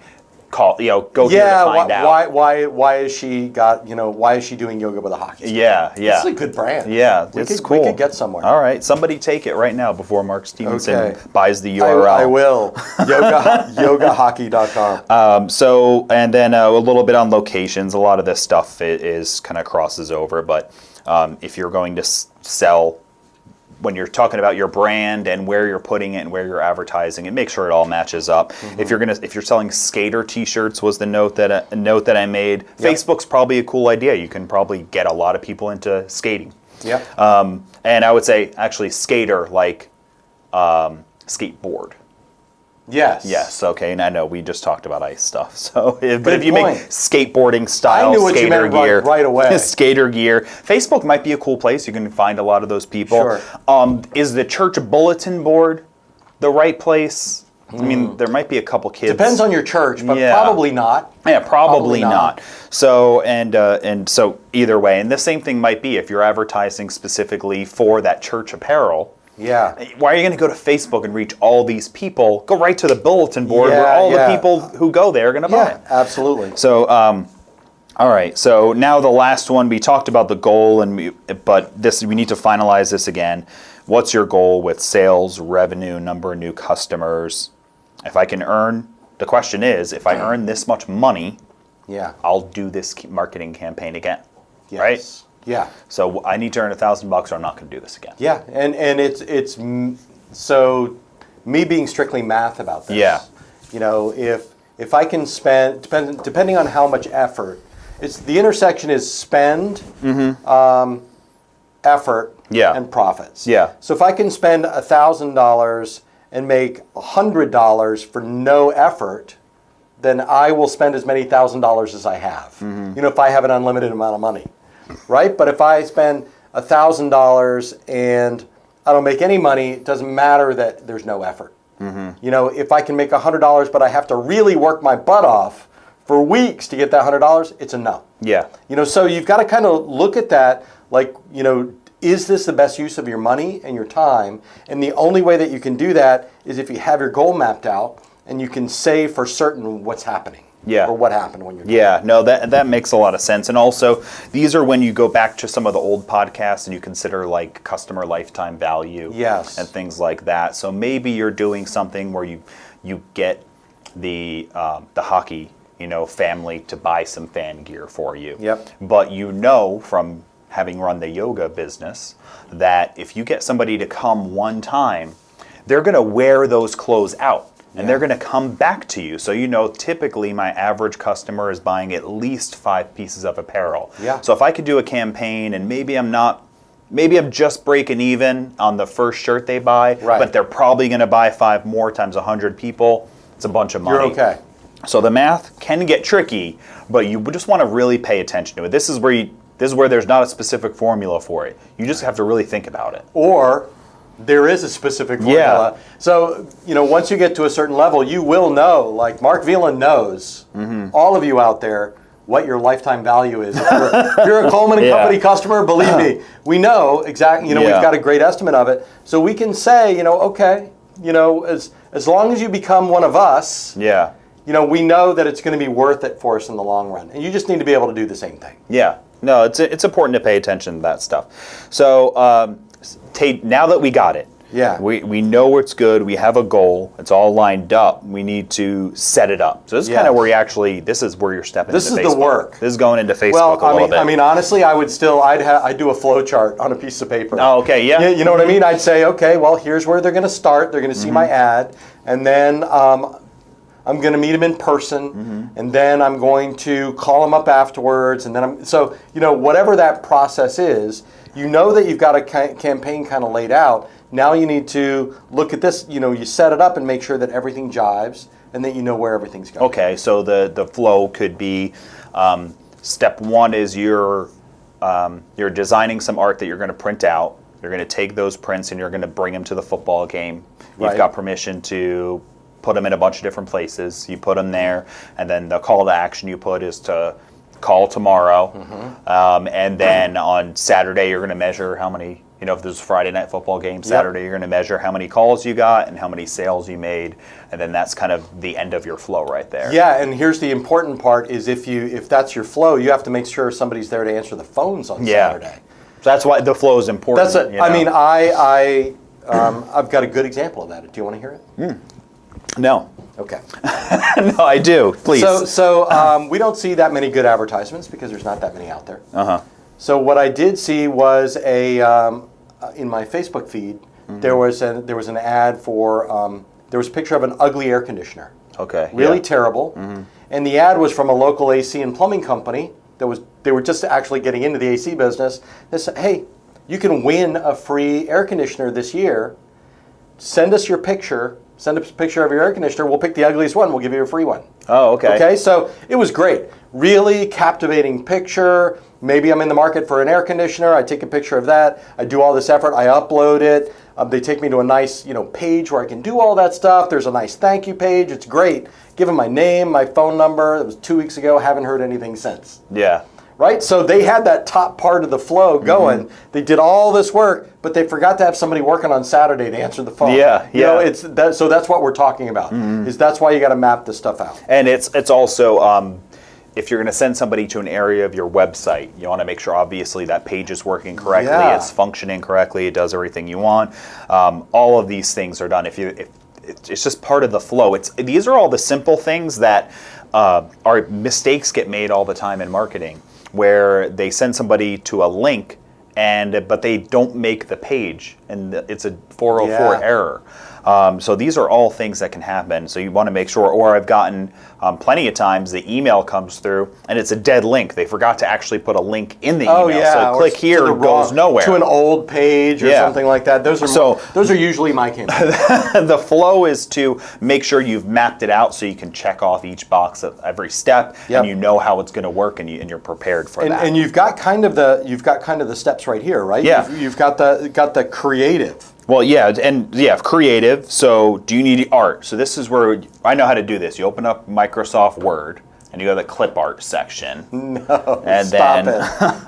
Go here to find out. Why is she doing yoga with a hockey stick? Yeah. It's a good brand. Yeah, it's cool. We could get somewhere. All right, somebody take it right now before Mark Stevenson buys the URL. I will. Yogahockey.com. So, and then a little bit on locations. A lot of this stuff is kind of crosses over, but if you're going to sell, when you're talking about your brand and where you're putting it and where you're advertising it, make sure it all matches up. If you're selling skater T-shirts, was the note that I made. Facebook's probably a cool idea. You can probably get a lot of people into skating. Yep. And I would say actually skater like skateboard. Yes. Yes. Okay. And I know we just talked about ice stuff. So, but if you make skateboarding style skater gear right away, skater gear, Facebook might be a cool place. You can find a lot of those people. Sure. Is the church bulletin board the right place? I mean, there might be a couple kids. Depends on your church, but probably not. Yeah, probably not. So and so either way, and the same thing might be if you're advertising specifically for that church apparel. Yeah. Why are you going to go to Facebook and reach all these people? Go right to the bulletin board where all the people who go there are going to buy. Yeah, absolutely. So, all right. So now the last one, we talked about the goal, but we need to finalize this again. What's your goal with sales, revenue, number of new customers? If I can earn, the question is, if I earn this much money, I'll do this marketing campaign again, right? Yeah. So I need to earn $1,000 or I'm not going to do this again. Yeah, and it's so me being strictly math about this. Yeah. You know, if I can spend, depending on how much effort, the intersection is spend, effort, and profits. Yeah. So if I can spend $1,000 and make $100 for no effort, then I will spend as many $1,000 as I have. You know, if I have an unlimited amount of money. Right? But if I spend $1,000 and I don't make any money, it doesn't matter that there's no effort. You know, if I can make $100 but I have to really work my butt off for weeks to get that $100, it's a no. Yeah. You know, so you've got to kind of look at that like, you know, is this the best use of your money and your time? And the only way that you can do that is if you have your goal mapped out and you can say for certain what's happening. Or what happened when you're done. Yeah, no, that makes a lot of sense. And also, these are when you go back to some of the old podcasts and you consider like customer lifetime value and things like that. So maybe you're doing something where you get the hockey, you know, family to buy some fan gear for you. But you know from having run the yoga business that if you get somebody to come one time, they're going to wear those clothes out. And they're going to come back to you. So, you know, typically my average customer is buying at least 5 pieces of apparel. So if I could do a campaign and maybe I'm just breaking even on the first shirt they buy, but they're probably going to buy 5 more times 100 people, it's a bunch of money. You're okay. So the math can get tricky, but you just want to really pay attention to it. This is where there's not a specific formula for it. You just have to really think about it. Or there is a specific formula. So, you know, once you get to a certain level, you will know, like Mark Veland knows, all of you out there, what your lifetime value is. If you're a Coleman & Company customer, believe me, we know exactly, you know, we've got a great estimate of it. So we can say, you know, okay, you know, as long as you become one of us, you know, we know that it's going to be worth it for us in the long run. And you just need to be able to do the same thing. No, it's important to pay attention to that stuff. So now that we got it, we know what's good. We have a goal. It's all lined up. We need to set it up. So this is kind of where this is where you're stepping into Facebook. This is the work. This is going into Facebook a little bit. I mean, honestly, I'd do a flow chart on a piece of paper. Oh, okay, yeah. You know what I mean? I'd say, okay, well, here's where they're going to start. They're going to see my ad, and then I'm going to meet them in person, and then I'm going to call them up afterwards, and then so whatever that process is, you know that you've got a campaign kind of laid out. Now you need to look at this, you set it up and make sure that everything jives and that you know where everything's going. Okay, so the flow could be, step one is you're designing some art that you're going to print out. You're going to take those prints and you're going to bring them to the football game. You've got permission to put them in a bunch of different places. You put them there, and then the call to action you put is to call tomorrow. And then on Saturday you're going to measure how many, if there's a Friday night football game, Saturday you're going to measure how many calls you got and how many sales you made, and then that's kind of the end of your flow right there. Yeah, and here's the important part is if that's your flow, you have to make sure somebody's there to answer the phones on Saturday. So that's why the flow is important. I mean, I've got a good example of that. Do you want to hear it? No. Okay. No, I do. Please. So we don't see that many good advertisements because there's not that many out there. So what I did see was in my Facebook feed, there was an ad for there was a picture of an ugly air conditioner. Okay. Really terrible. And the ad was from a local AC and plumbing company they were just actually getting into the AC business. They said, "Hey, you can win a free air conditioner this year. Send us your picture. Send us a picture of your air conditioner. We'll pick the ugliest one. We'll give you a free one." Oh, okay. Okay, so it was great. Really captivating picture. Maybe I'm in the market for an air conditioner. I take a picture of that. I do all this effort. I upload it. They take me to a nice, page where I can do all that stuff. There's a nice thank you page. It's great. Give them my name, my phone number. It was 2 weeks ago. Haven't heard anything since. Yeah. Right? So they had that top part of the flow going. They did all this work, but they forgot to have somebody working on Saturday to answer the phone. So that's what we're talking about. Is that's why you got to map this stuff out. And it's also if you're going to send somebody to an area of your website, you want to make sure obviously that page is working correctly, it's functioning correctly, it does everything you want. All of these things are done. If it's just part of the flow. These are all the simple things that are mistakes get made all the time in marketing, where they send somebody to a link but they don't make the page, and it's a 404 error. So these are all things that can happen. So you want to make sure, or I've gotten plenty of times the email comes through and it's a dead link. They forgot to actually put a link in the email. So click here, it goes nowhere. To an old page or something like that. Those are usually my campaigns. The flow is to make sure you've mapped it out so you can check off each box at every step, and you know how it's going to work, and you're prepared for that. And you've got kind of the steps right here, right? Yeah. You've got the creative. Well, creative. So do you need art? So this is where I know how to do this. You open up Microsoft Word and you go to the clip art section. No, and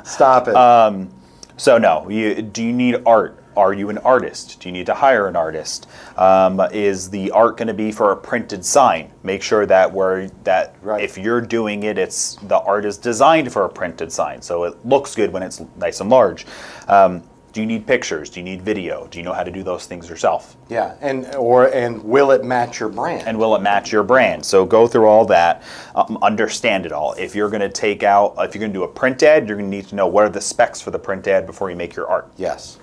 stop it. So no, do you need art? Are you an artist? Do you need to hire an artist? Is the art going to be for a printed sign? Make sure that if you're doing it, the art is designed for a printed sign, so it looks good when it's nice and large. Do you need pictures? Do you need video? Do you know how to do those things yourself? Yeah, and will it match your brand? And will it match your brand? So go through all that, understand it all. If you're going to do a print ad, you're going to need to know what are the specs for the print ad before you make your art. Yes.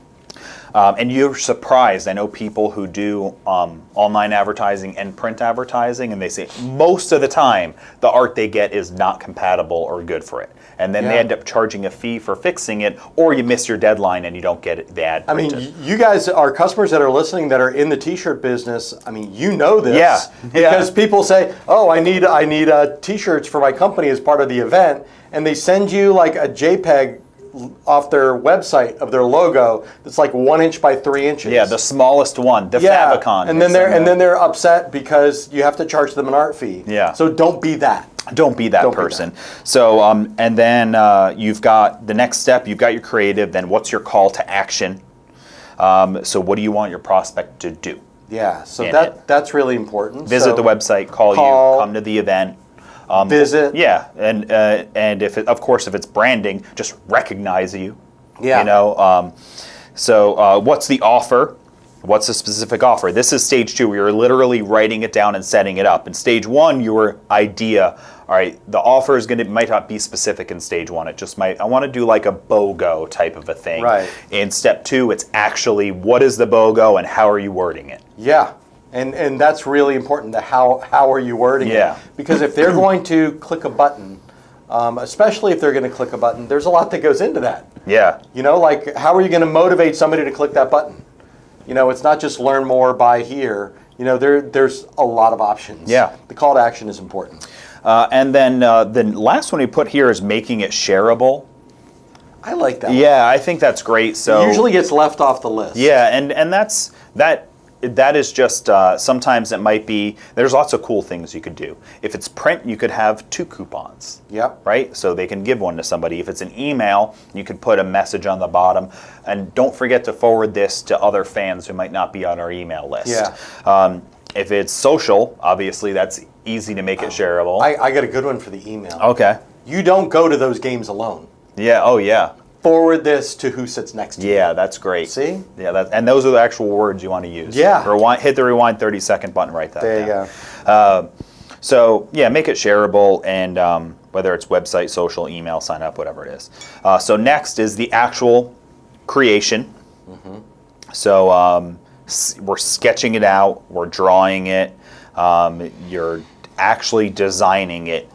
And you're surprised. I know people who do online advertising and print advertising, and they say most of the time the art they get is not compatible or good for it. And then they end up charging a fee for fixing it, or you miss your deadline and you don't get the ad printed. I mean, you guys, our customers that are listening that are in the t-shirt business, I mean, you know this. Yeah. Because people say, oh, I need t-shirts for my company as part of the event, and they send you like a JPEG off their website of their logo that's like 1 inch by 3 inches. Yeah, the smallest one, the favicon. And then they're upset because you have to charge them an art fee. Yeah. So don't be that. Don't be that person. So and then you've got the next step. You've got your creative. Then what's your call to action? So what do you want your prospect to do? Yeah. So that's really important. Visit the website. Call you. Come to the event. Visit. Yeah, and if of course if it's branding, just recognize you. Yeah. You know. So what's the offer? What's a specific offer? This is stage 2. You're literally writing it down and setting it up. In stage 1, your idea. All right, the offer is might not be specific in stage 1. It just might. I want to do like a BOGO type of a thing. Right. In step 2, it's actually what is the BOGO and how are you wording it? Yeah. And that's really important. How are you wording it? Because if they're going to click a button, especially if they're going to click a button, there's a lot that goes into that. Yeah. You know, like how are you going to motivate somebody to click that button? You know, it's not just learn more, buy here. You know, there's a lot of options. Yeah. The call to action is important. And then the last one we put here is making it shareable. I like that. Yeah, I think that's great. So it usually gets left off the list. Yeah, and that is just sometimes it might be. There's lots of cool things you could do. If it's print, you could have 2 coupons. Yep. Right, so they can give one to somebody. If it's an email, you could put a message on the bottom, and don't forget to forward this to other fans who might not be on our email list. Yeah. If it's social, obviously that's easy to make it shareable. I got a good one for the email. Okay. You don't go to those games alone. Yeah. Oh yeah. Forward this to who sits next to you. Yeah, that's great. See? Yeah, and those are the actual words you want to use. Yeah. Hit the rewind 30-second button, write that There down. you go. So, yeah, make it shareable, and whether it's website, social, email, sign up, whatever it is. So next is the actual creation. Mm-hmm. So we're sketching it out, we're drawing it, you're actually designing it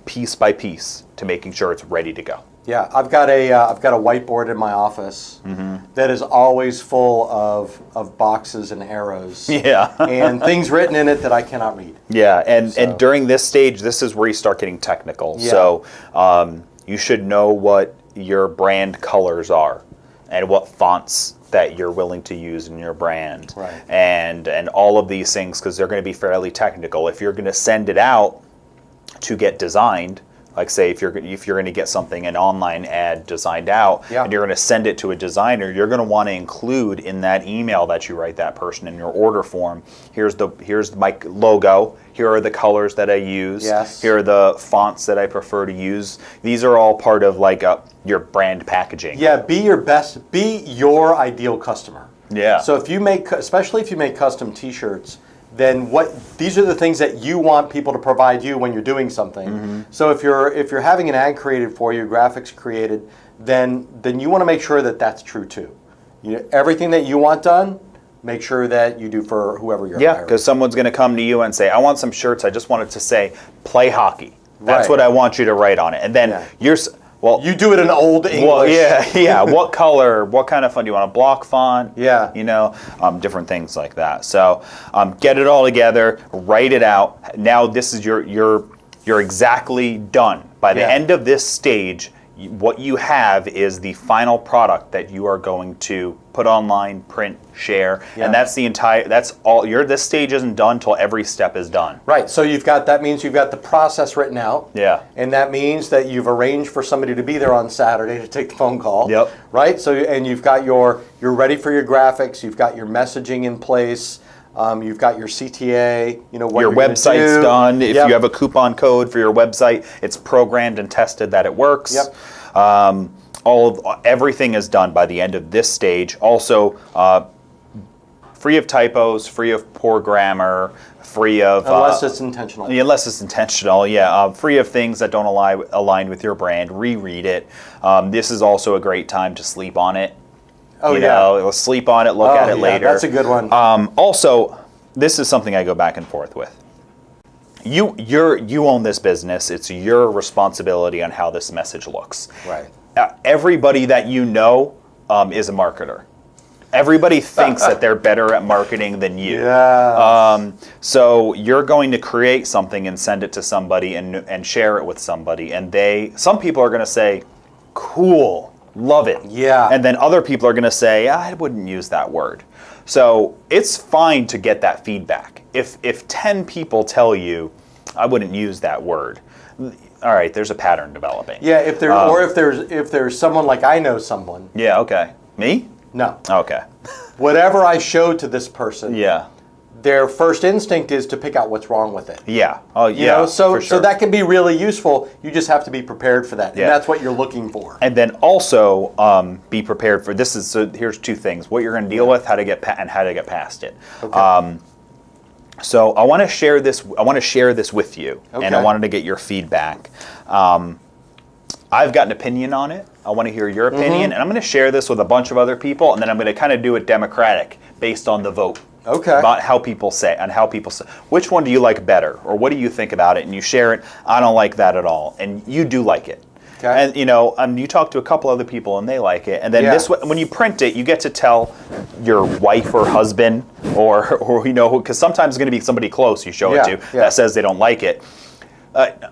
piece by piece to making sure it's ready to go. Yeah, I've got a whiteboard in my office that is always full of boxes and arrows. Yeah. And things written in it that I cannot read. Yeah, and during this stage, this is where you start getting technical. Yeah. So you should know what your brand colors are and what fonts that you're willing to use in your brand. Right. And all of these things, because they're going to be fairly technical. If you're going to send it out to get designed, like say if you're going to get something, an online ad designed out, Yeah. and you're going to send it to a designer, you're going to want to include in that email that you write that person in your order form, here's my logo, here are the colors that I use, Yes. here are the fonts that I prefer to use. These are all part of like your brand packaging. Yeah, be your ideal customer. Yeah. So especially if you make custom T-shirts, then these are the things that you want people to provide you when you're doing something. Mm-hmm. So if you're having an ad created for you, graphics created, then you want to make sure that that's true too. Everything that you want done, make sure that you do for whoever you're hiring. Yeah, because someone's going to come to you and say, I want some shirts, I just want it to say, play hockey. That's Right. what I want you to write on it. And then you do it in old English. Well, yeah. What color? What kind of font do you want? A block font? Yeah. Different things like that. So get it all together, write it out. Now this is you're exactly done. By the end of this stage, what you have is the final product that you are going to put online, print, share, and that's all. This stage isn't done until every step is done. Right. So that means you've got the process written out. Yeah. And that means that you've arranged for somebody to be there on Saturday to take the phone call. Yep. Right. So you've got you're ready for your graphics. You've got your messaging in place. You've got your CTA. What your you're website's do. done. If you have a coupon code for your website, it's programmed and tested that it works. Yep. Everything is done by the end of this stage. Also, free of typos, free of poor grammar, free of unless it's intentional. Unless it's intentional, yeah. Free of things that don't align with your brand. Reread it. This is also a great time to sleep on it. Oh, Sleep on it. Look at it later. That's a good one. Also, this is something I go back and forth with. You own this business. It's your responsibility on how this message looks. Right. Everybody that you know is a marketer. Everybody thinks that they're better at marketing than you. Yeah. So you're going to create something and send it to somebody and share it with somebody, and some people are going to say, "Cool, love it." Yeah. And then other people are going to say, "I wouldn't use that word." So it's fine to get that feedback. If 10 people tell you, "I wouldn't use that word," all right, there's a pattern developing. Yeah. If there's someone like I know someone. Yeah. Okay. Me? No. Okay. Whatever I show to this person. Yeah. their first instinct is to pick out what's wrong with it. Yeah. Oh, You yeah. know, so for sure. so that can be really useful. You just have to be prepared for that, Yeah. and that's what you're looking for. And then also be prepared for this. So here's two things: what you're going to deal with, how to get and how to get past it. Okay. So I want to share this. I want to share this with you, and I Okay. wanted to get your feedback. I've got an opinion on it. I want to hear your opinion, and I'm going to share this with a bunch of other people, and then I'm going to kind of do it democratic based on the vote. Okay. About how people say which one do you like better, or what do you think about it, and you share it. I don't like that at all, and you do like it. Okay. And you talk to a couple other people and they like it, and then Yeah. this when you print it, you get to tell your wife or husband, or because sometimes it's going to be somebody close you show it to that says they don't like it.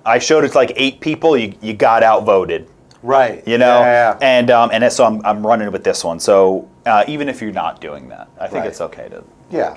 I showed it to like 8 people. You got outvoted. Right. Yeah. And so I'm running with this one. So even if you're not doing that, I think it's okay to. Yeah.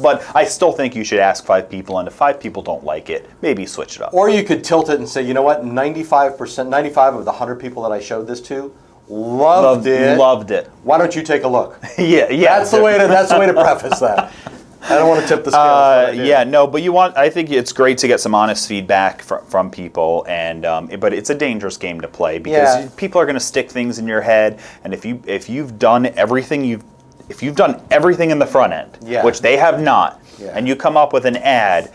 But I still think you should ask 5 people, and if 5 people don't like it, maybe switch it up. Or you could tilt it and say, you know what, 95 of the 100 people that I showed this to loved it. Loved it. Why don't you take a look? Yeah. That's the way to preface that. I don't want to tip the scales. But I think it's great to get some honest feedback from people, and but it's a dangerous game to play because people are going to stick things in your head, and if you've done everything in the front end, which they have not, and you come up with an ad,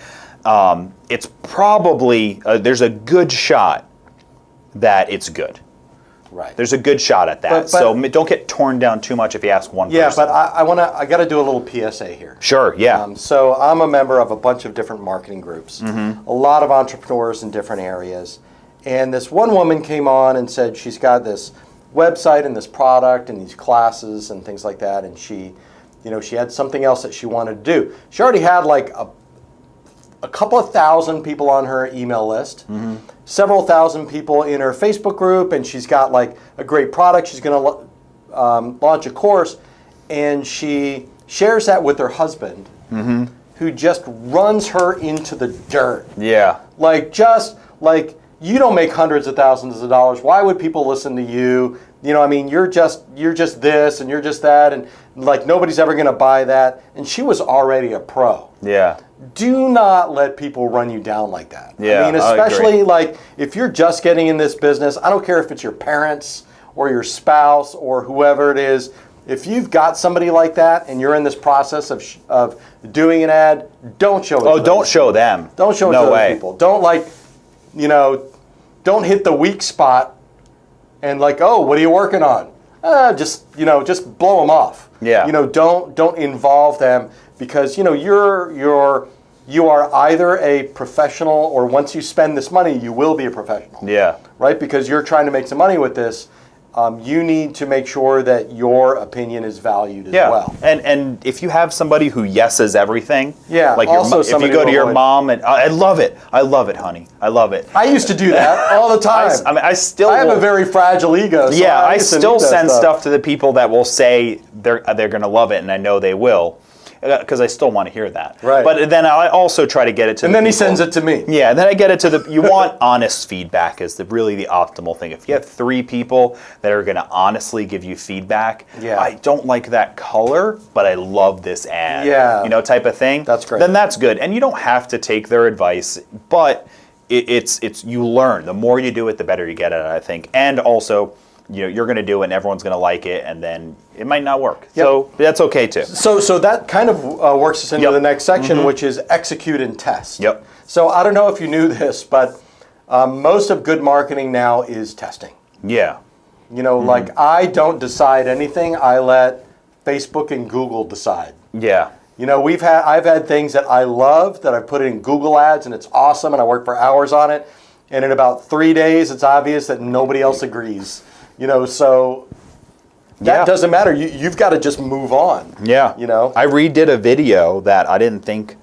it's probably there's a good shot that it's good. Right. There's a good shot at that. But so don't get torn down too much if you ask one person. Yeah, but I got to do a little PSA here. Sure, yeah. So I'm a member of a bunch of different marketing groups, a lot of entrepreneurs in different areas. And this one woman came on and said she's got this website and this product and these classes and things like that. And she had something else that she wanted to do. She already had like a couple of thousand people on her email list, several thousand people in her Facebook group, and she's got like a great product. She's going to launch a course, and she shares that with her husband, who just runs her into the dirt. Yeah. Like you don't make hundreds of thousands of dollars. Why would people listen to you? You're just this and you're just that, and like nobody's ever going to buy that. And she was already a pro. Yeah. Do not let people run you down like that. Yeah, especially like if you're just getting in this business, I don't care if it's your parents or your spouse or whoever it is. If you've got somebody like that and you're in this process of doing an ad, don't show it. Oh, don't show them. Don't show it to other people. Don't don't hit the weak spot and like, oh, what are you working on? Just blow them off. Yeah. Don't involve them because you are either a professional or once you spend this money, you will be a professional. Yeah. Right? Because you're trying to make some money with this. You need to make sure that your opinion is valued as well. And if you have somebody who yeses everything, like if you go to your mom and I love it, honey, I love it. I used to do that all the time. I have a very fragile ego. So I still send stuff to the people that will say they're going to love it, and I know they will. Because I still want to hear that. Right. But then I also try to get it to and then he sends it to me. Yeah, and then I get it to you want honest feedback is really the optimal thing. If you have 3 people that are going to honestly give you feedback, I don't like that color, but I love this ad. Yeah. Type of thing. That's great. Then that's good. And you don't have to take their advice, but it's you learn. The more you do it, the better you get at it, I think. And also, you're going to do it and everyone's going to like it, and then it might not work. Yep. So that's okay too. So that kind of works us into the next section, which is execute and test. Yep. So I don't know if you knew this, but most of good marketing now is testing. Yeah. Like I don't decide anything. I let Facebook and Google decide. Yeah. I've had things that I love that I put in Google ads and it's awesome and I work for hours on it. And in about 3 days, it's obvious that nobody else agrees. So that doesn't matter. You've got to just move on. Yeah. I redid a video that I didn't think,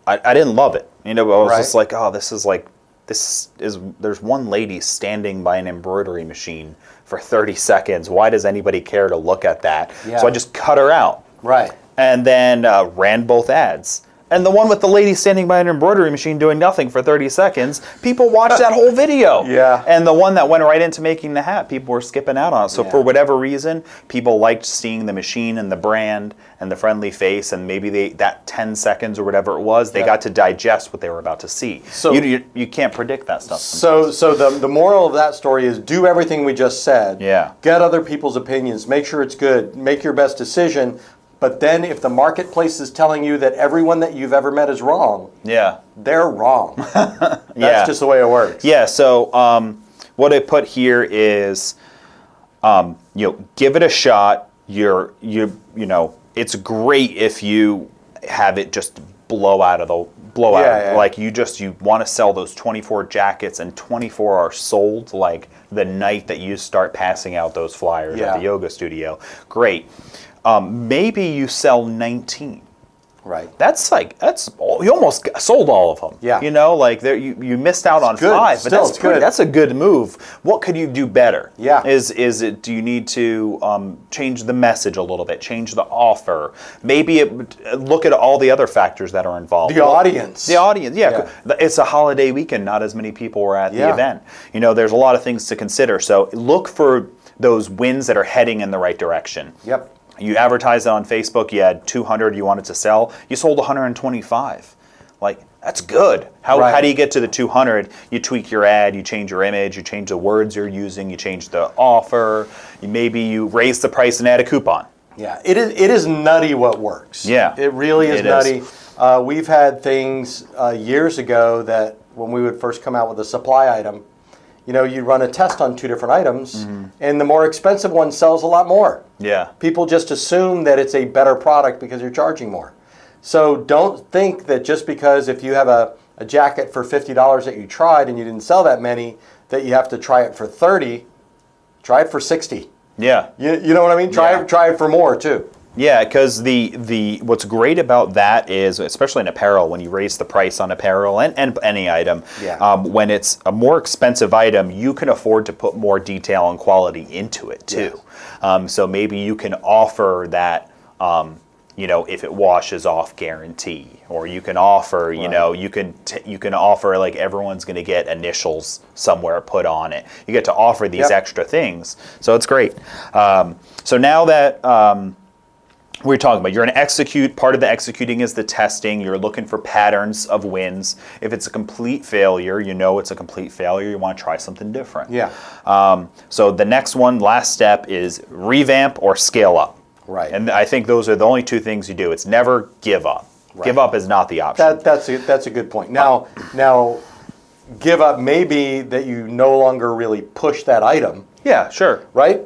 I didn't love it. I was just like, oh, there's one lady standing by an embroidery machine for 30 seconds. Why does anybody care to look at that? Yeah. So I just cut her out. Right. And then ran both ads. And the one with the lady standing by an embroidery machine doing nothing for 30 seconds, people watched that whole video. Yeah. And the one that went right into making the hat, people were skipping out on. So for whatever reason, people liked seeing the machine and the brand and the friendly face, and maybe that 10 seconds or whatever it was, they got to digest what they were about to see. So you can't predict that stuff sometimes. So the moral of that story is do everything we just said. Yeah. Get other people's opinions. Make sure it's good. Make your best decision. But then if the marketplace is telling you that everyone that you've ever met is wrong, they're wrong. That's just the way it works. Yeah, so what I put here is, give it a shot. It's great if you have it just blow out. Like you want to sell those 24 jackets and 24 are sold like the night that you start passing out those flyers at the yoga studio. Great. Maybe you sell 19. Right. You almost sold all of them. Yeah. You missed out on good. 5, but Still, good. That's a good move. What could you do better? Yeah. Do you need to change the message a little bit, change the offer? Maybe look at all the other factors that are involved. The audience. Yeah. It's a holiday weekend. Not as many people were at the event. There's a lot of things to consider. So look for those wins that are heading in the right direction. Yep. You advertised it on Facebook, you had 200 you wanted to sell, you sold 125. That's good. How do you get to the 200? You tweak your ad, you change your image, you change the words you're using, you change the offer, maybe you raise the price and add a coupon. Yeah, it is nutty what works. Yeah. It really is nutty. We've had things years ago that when we would first come out with a supply item, you run a test on 2 different items, and the more expensive one sells a lot more. Yeah. People just assume that it's a better product because you're charging more. So don't think that just because if you have a jacket for $50 that you tried and you didn't sell that many, that you have to try it for 30. Try it for 60. Yeah. You know what I mean? Try it for more too. Yeah, because the what's great about that is, especially in apparel, when you raise the price on apparel and any item, when it's a more expensive item, you can afford to put more detail and quality into it too. Yes. So maybe you can offer that, if it washes off guarantee, or you can offer, you can offer like everyone's going to get initials somewhere put on it. You get to offer these extra things, so it's great. So now that we're talking about, you're going to execute. Part of the executing is the testing. You're looking for patterns of wins. If it's a complete failure, it's a complete failure. You want to try something different. Yeah. So the next one, last step, is revamp or scale up. Right. And I think those are the only 2 things you do. It's never give up. Right. Give up is not the option. That's a good point. Now, give up may be that you no longer really push that item. Yeah, sure. Right?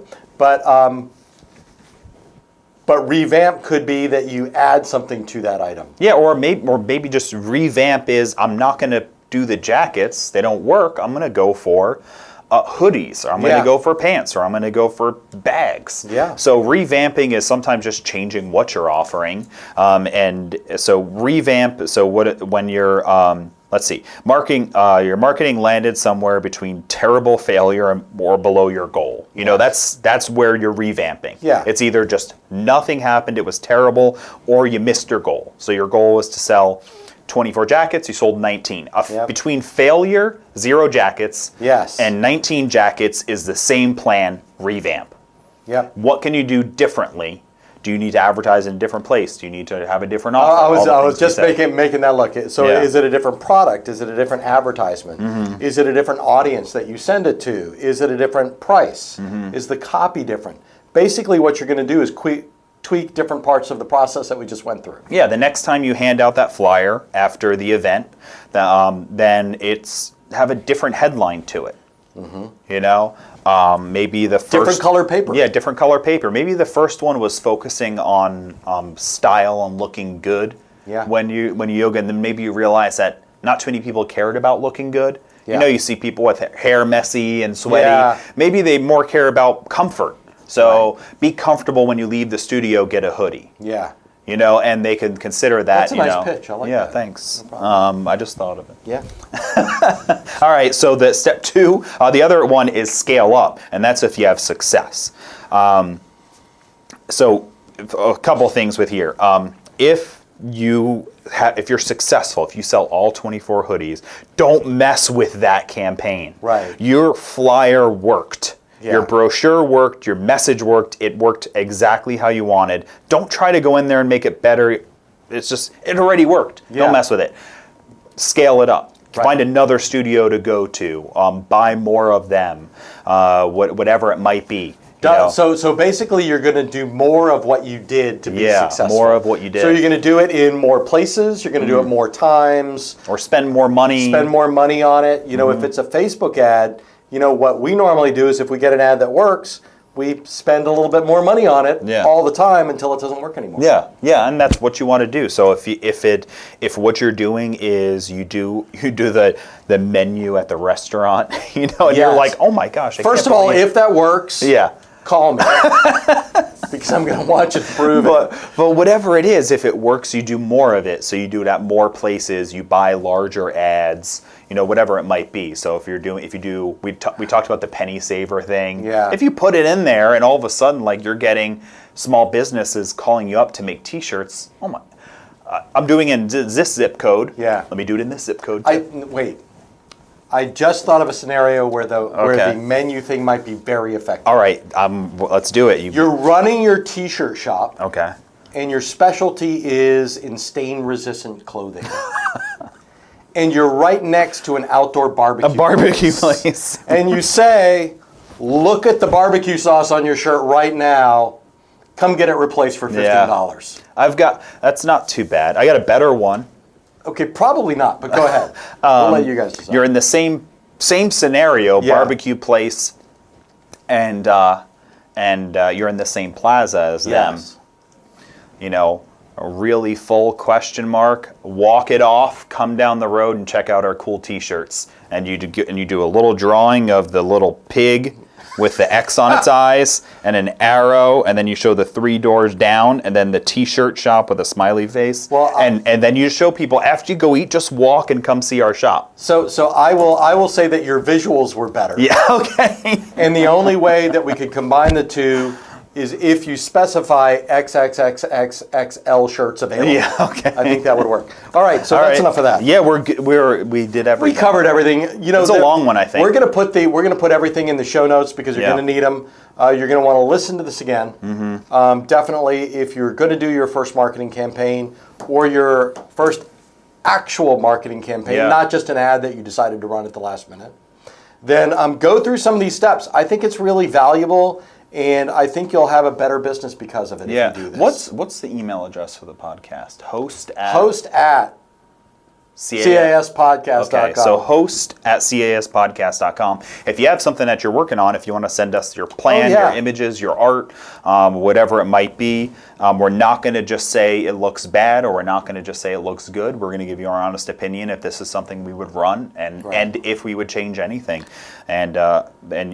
But revamp could be that you add something to that item. Yeah, or maybe just revamp is, I'm not going to do the jackets. They don't work. I'm going to go for hoodies, or I'm going to go for pants, or I'm going to go for bags. Yeah. So revamping is sometimes just changing what you're offering. And so revamp, when you're... let's see. Your marketing landed somewhere between terrible failure or below your goal. That's where you're revamping. Yeah. It's either just nothing happened, it was terrible, or you missed your goal. So your goal was to sell 24 jackets, you sold 19. Between failure, 0 jackets, and 19 jackets is the same plan, revamp. Yep. What can you do differently? Do you need to advertise in a different place? Do you need to have a different offer? I was just making that look. So is it a different product? Is it a different advertisement? Mm-hmm. Is it a different audience that you send it to? Is it a different price? Mm-hmm. Is the copy different? Basically what you're going to do is tweak different parts of the process that we just went through. Yeah, the next time you hand out that flyer after the event, then have a different headline to it. Mm-hmm. Maybe the first... Different color paper. Yeah, different color paper. Maybe the first one was focusing on style and looking good when you yoga, and then maybe you realize that not too many people cared about looking good. Yeah. You see people with hair messy and sweaty. Yeah. Maybe they more care about comfort. So be comfortable when you leave the studio, get a hoodie. Yeah. And they can consider that. That's a nice pitch. I like that. Yeah, thanks. No I just thought of it. Yeah. All right, so the step 2, the other one is scale up, and that's if you have success. So a couple things with here. If if you're successful, if you sell all 24 hoodies, don't mess with that campaign. Right. Your flyer worked. Yeah. Your brochure worked. Your message worked. It worked exactly how you wanted. Don't try to go in there and make it better. It already worked. Yeah. Don't mess with it. Scale it up. Right. Find another studio to go to. Buy more of them. Whatever it might be. So basically, you're going to do more of what you did to be successful. More of what you did. So you're going to do it in more places. You're going to do it more times. Or spend more money. Spend more money on it. If it's a Facebook ad, what we normally do is if we get an ad that works, we spend a little bit more money on it all the time until it doesn't work anymore. Yeah, and that's what you want to do. So if what you're doing is you do the menu at the restaurant, and you're like, oh my gosh. First of all, if that works, call me. Because I'm going to watch it prove it. But whatever it is, if it works, you do more of it. So you do it at more places. You buy larger ads. Whatever it might be. So we talked about the penny saver thing. Yeah. If you put it in there, and all of a sudden, like you're getting small businesses calling you up to make T-shirts. Oh my! I'm doing it in this zip code. Yeah. Let me do it in this zip code too. Wait. I just thought of a scenario where the menu thing might be very effective. All right, let's do it. You're running your T-shirt shop. Okay. And your specialty is in stain-resistant clothing. And you're right next to an outdoor barbecue. A barbecue place. And you say, look at the barbecue sauce on your shirt right now. Come get it replaced for $15. That's not too bad. I got a better one. Okay, probably not, but go ahead. We'll let you guys decide. You're in the same scenario, barbecue place, and you're in the same plaza as them. A really full question mark. Walk it off. Come down the road and check out our cool T-shirts. And you do a little drawing of the little pig with the X on its eyes and an arrow, and then you show the 3 doors down, and then the T-shirt shop with a smiley face. Well, and then you show people after you go eat, just walk and come see our shop. So I will say that your visuals were better. Yeah. Okay. And the only way that we could combine the two is if you specify XXXXXL shirts available. Yeah, okay. I think that would work. All right, so that's enough of that. Yeah, we did everything. We covered everything. It's a long one, I think. We're gonna put everything in the show notes because you're gonna need them. You're gonna want to listen to this again. Mm-hmm. Definitely, if you're going to do your first marketing campaign or your first actual marketing campaign, not just an ad that you decided to run at the last minute, then go through some of these steps. I think it's really valuable. And I think you'll have a better business because of it if you do this. What's the email address for the podcast? Host at caspodcast.com. Okay, so host at caspodcast.com. If you have something that you're working on, if you want to send us your plan, your images, your art, whatever it might be, we're not going to just say it looks bad, or we're not going to just say it looks good. We're going to give you our honest opinion if this is something we would run, and if we would change anything. And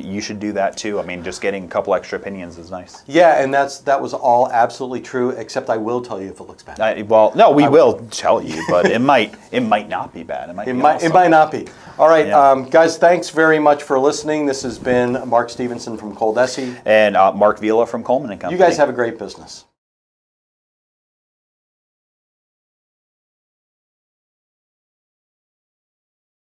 you should do that too. I mean, just getting a couple extra opinions is nice. Yeah, and that was all absolutely true, except I will tell you if it looks bad. We will tell you, but it might not be bad. It might not be. All right, guys, thanks very much for listening. This has been Mark Stevenson from ColDesi. And Mark Vila from Coleman & Company. You guys have a great business.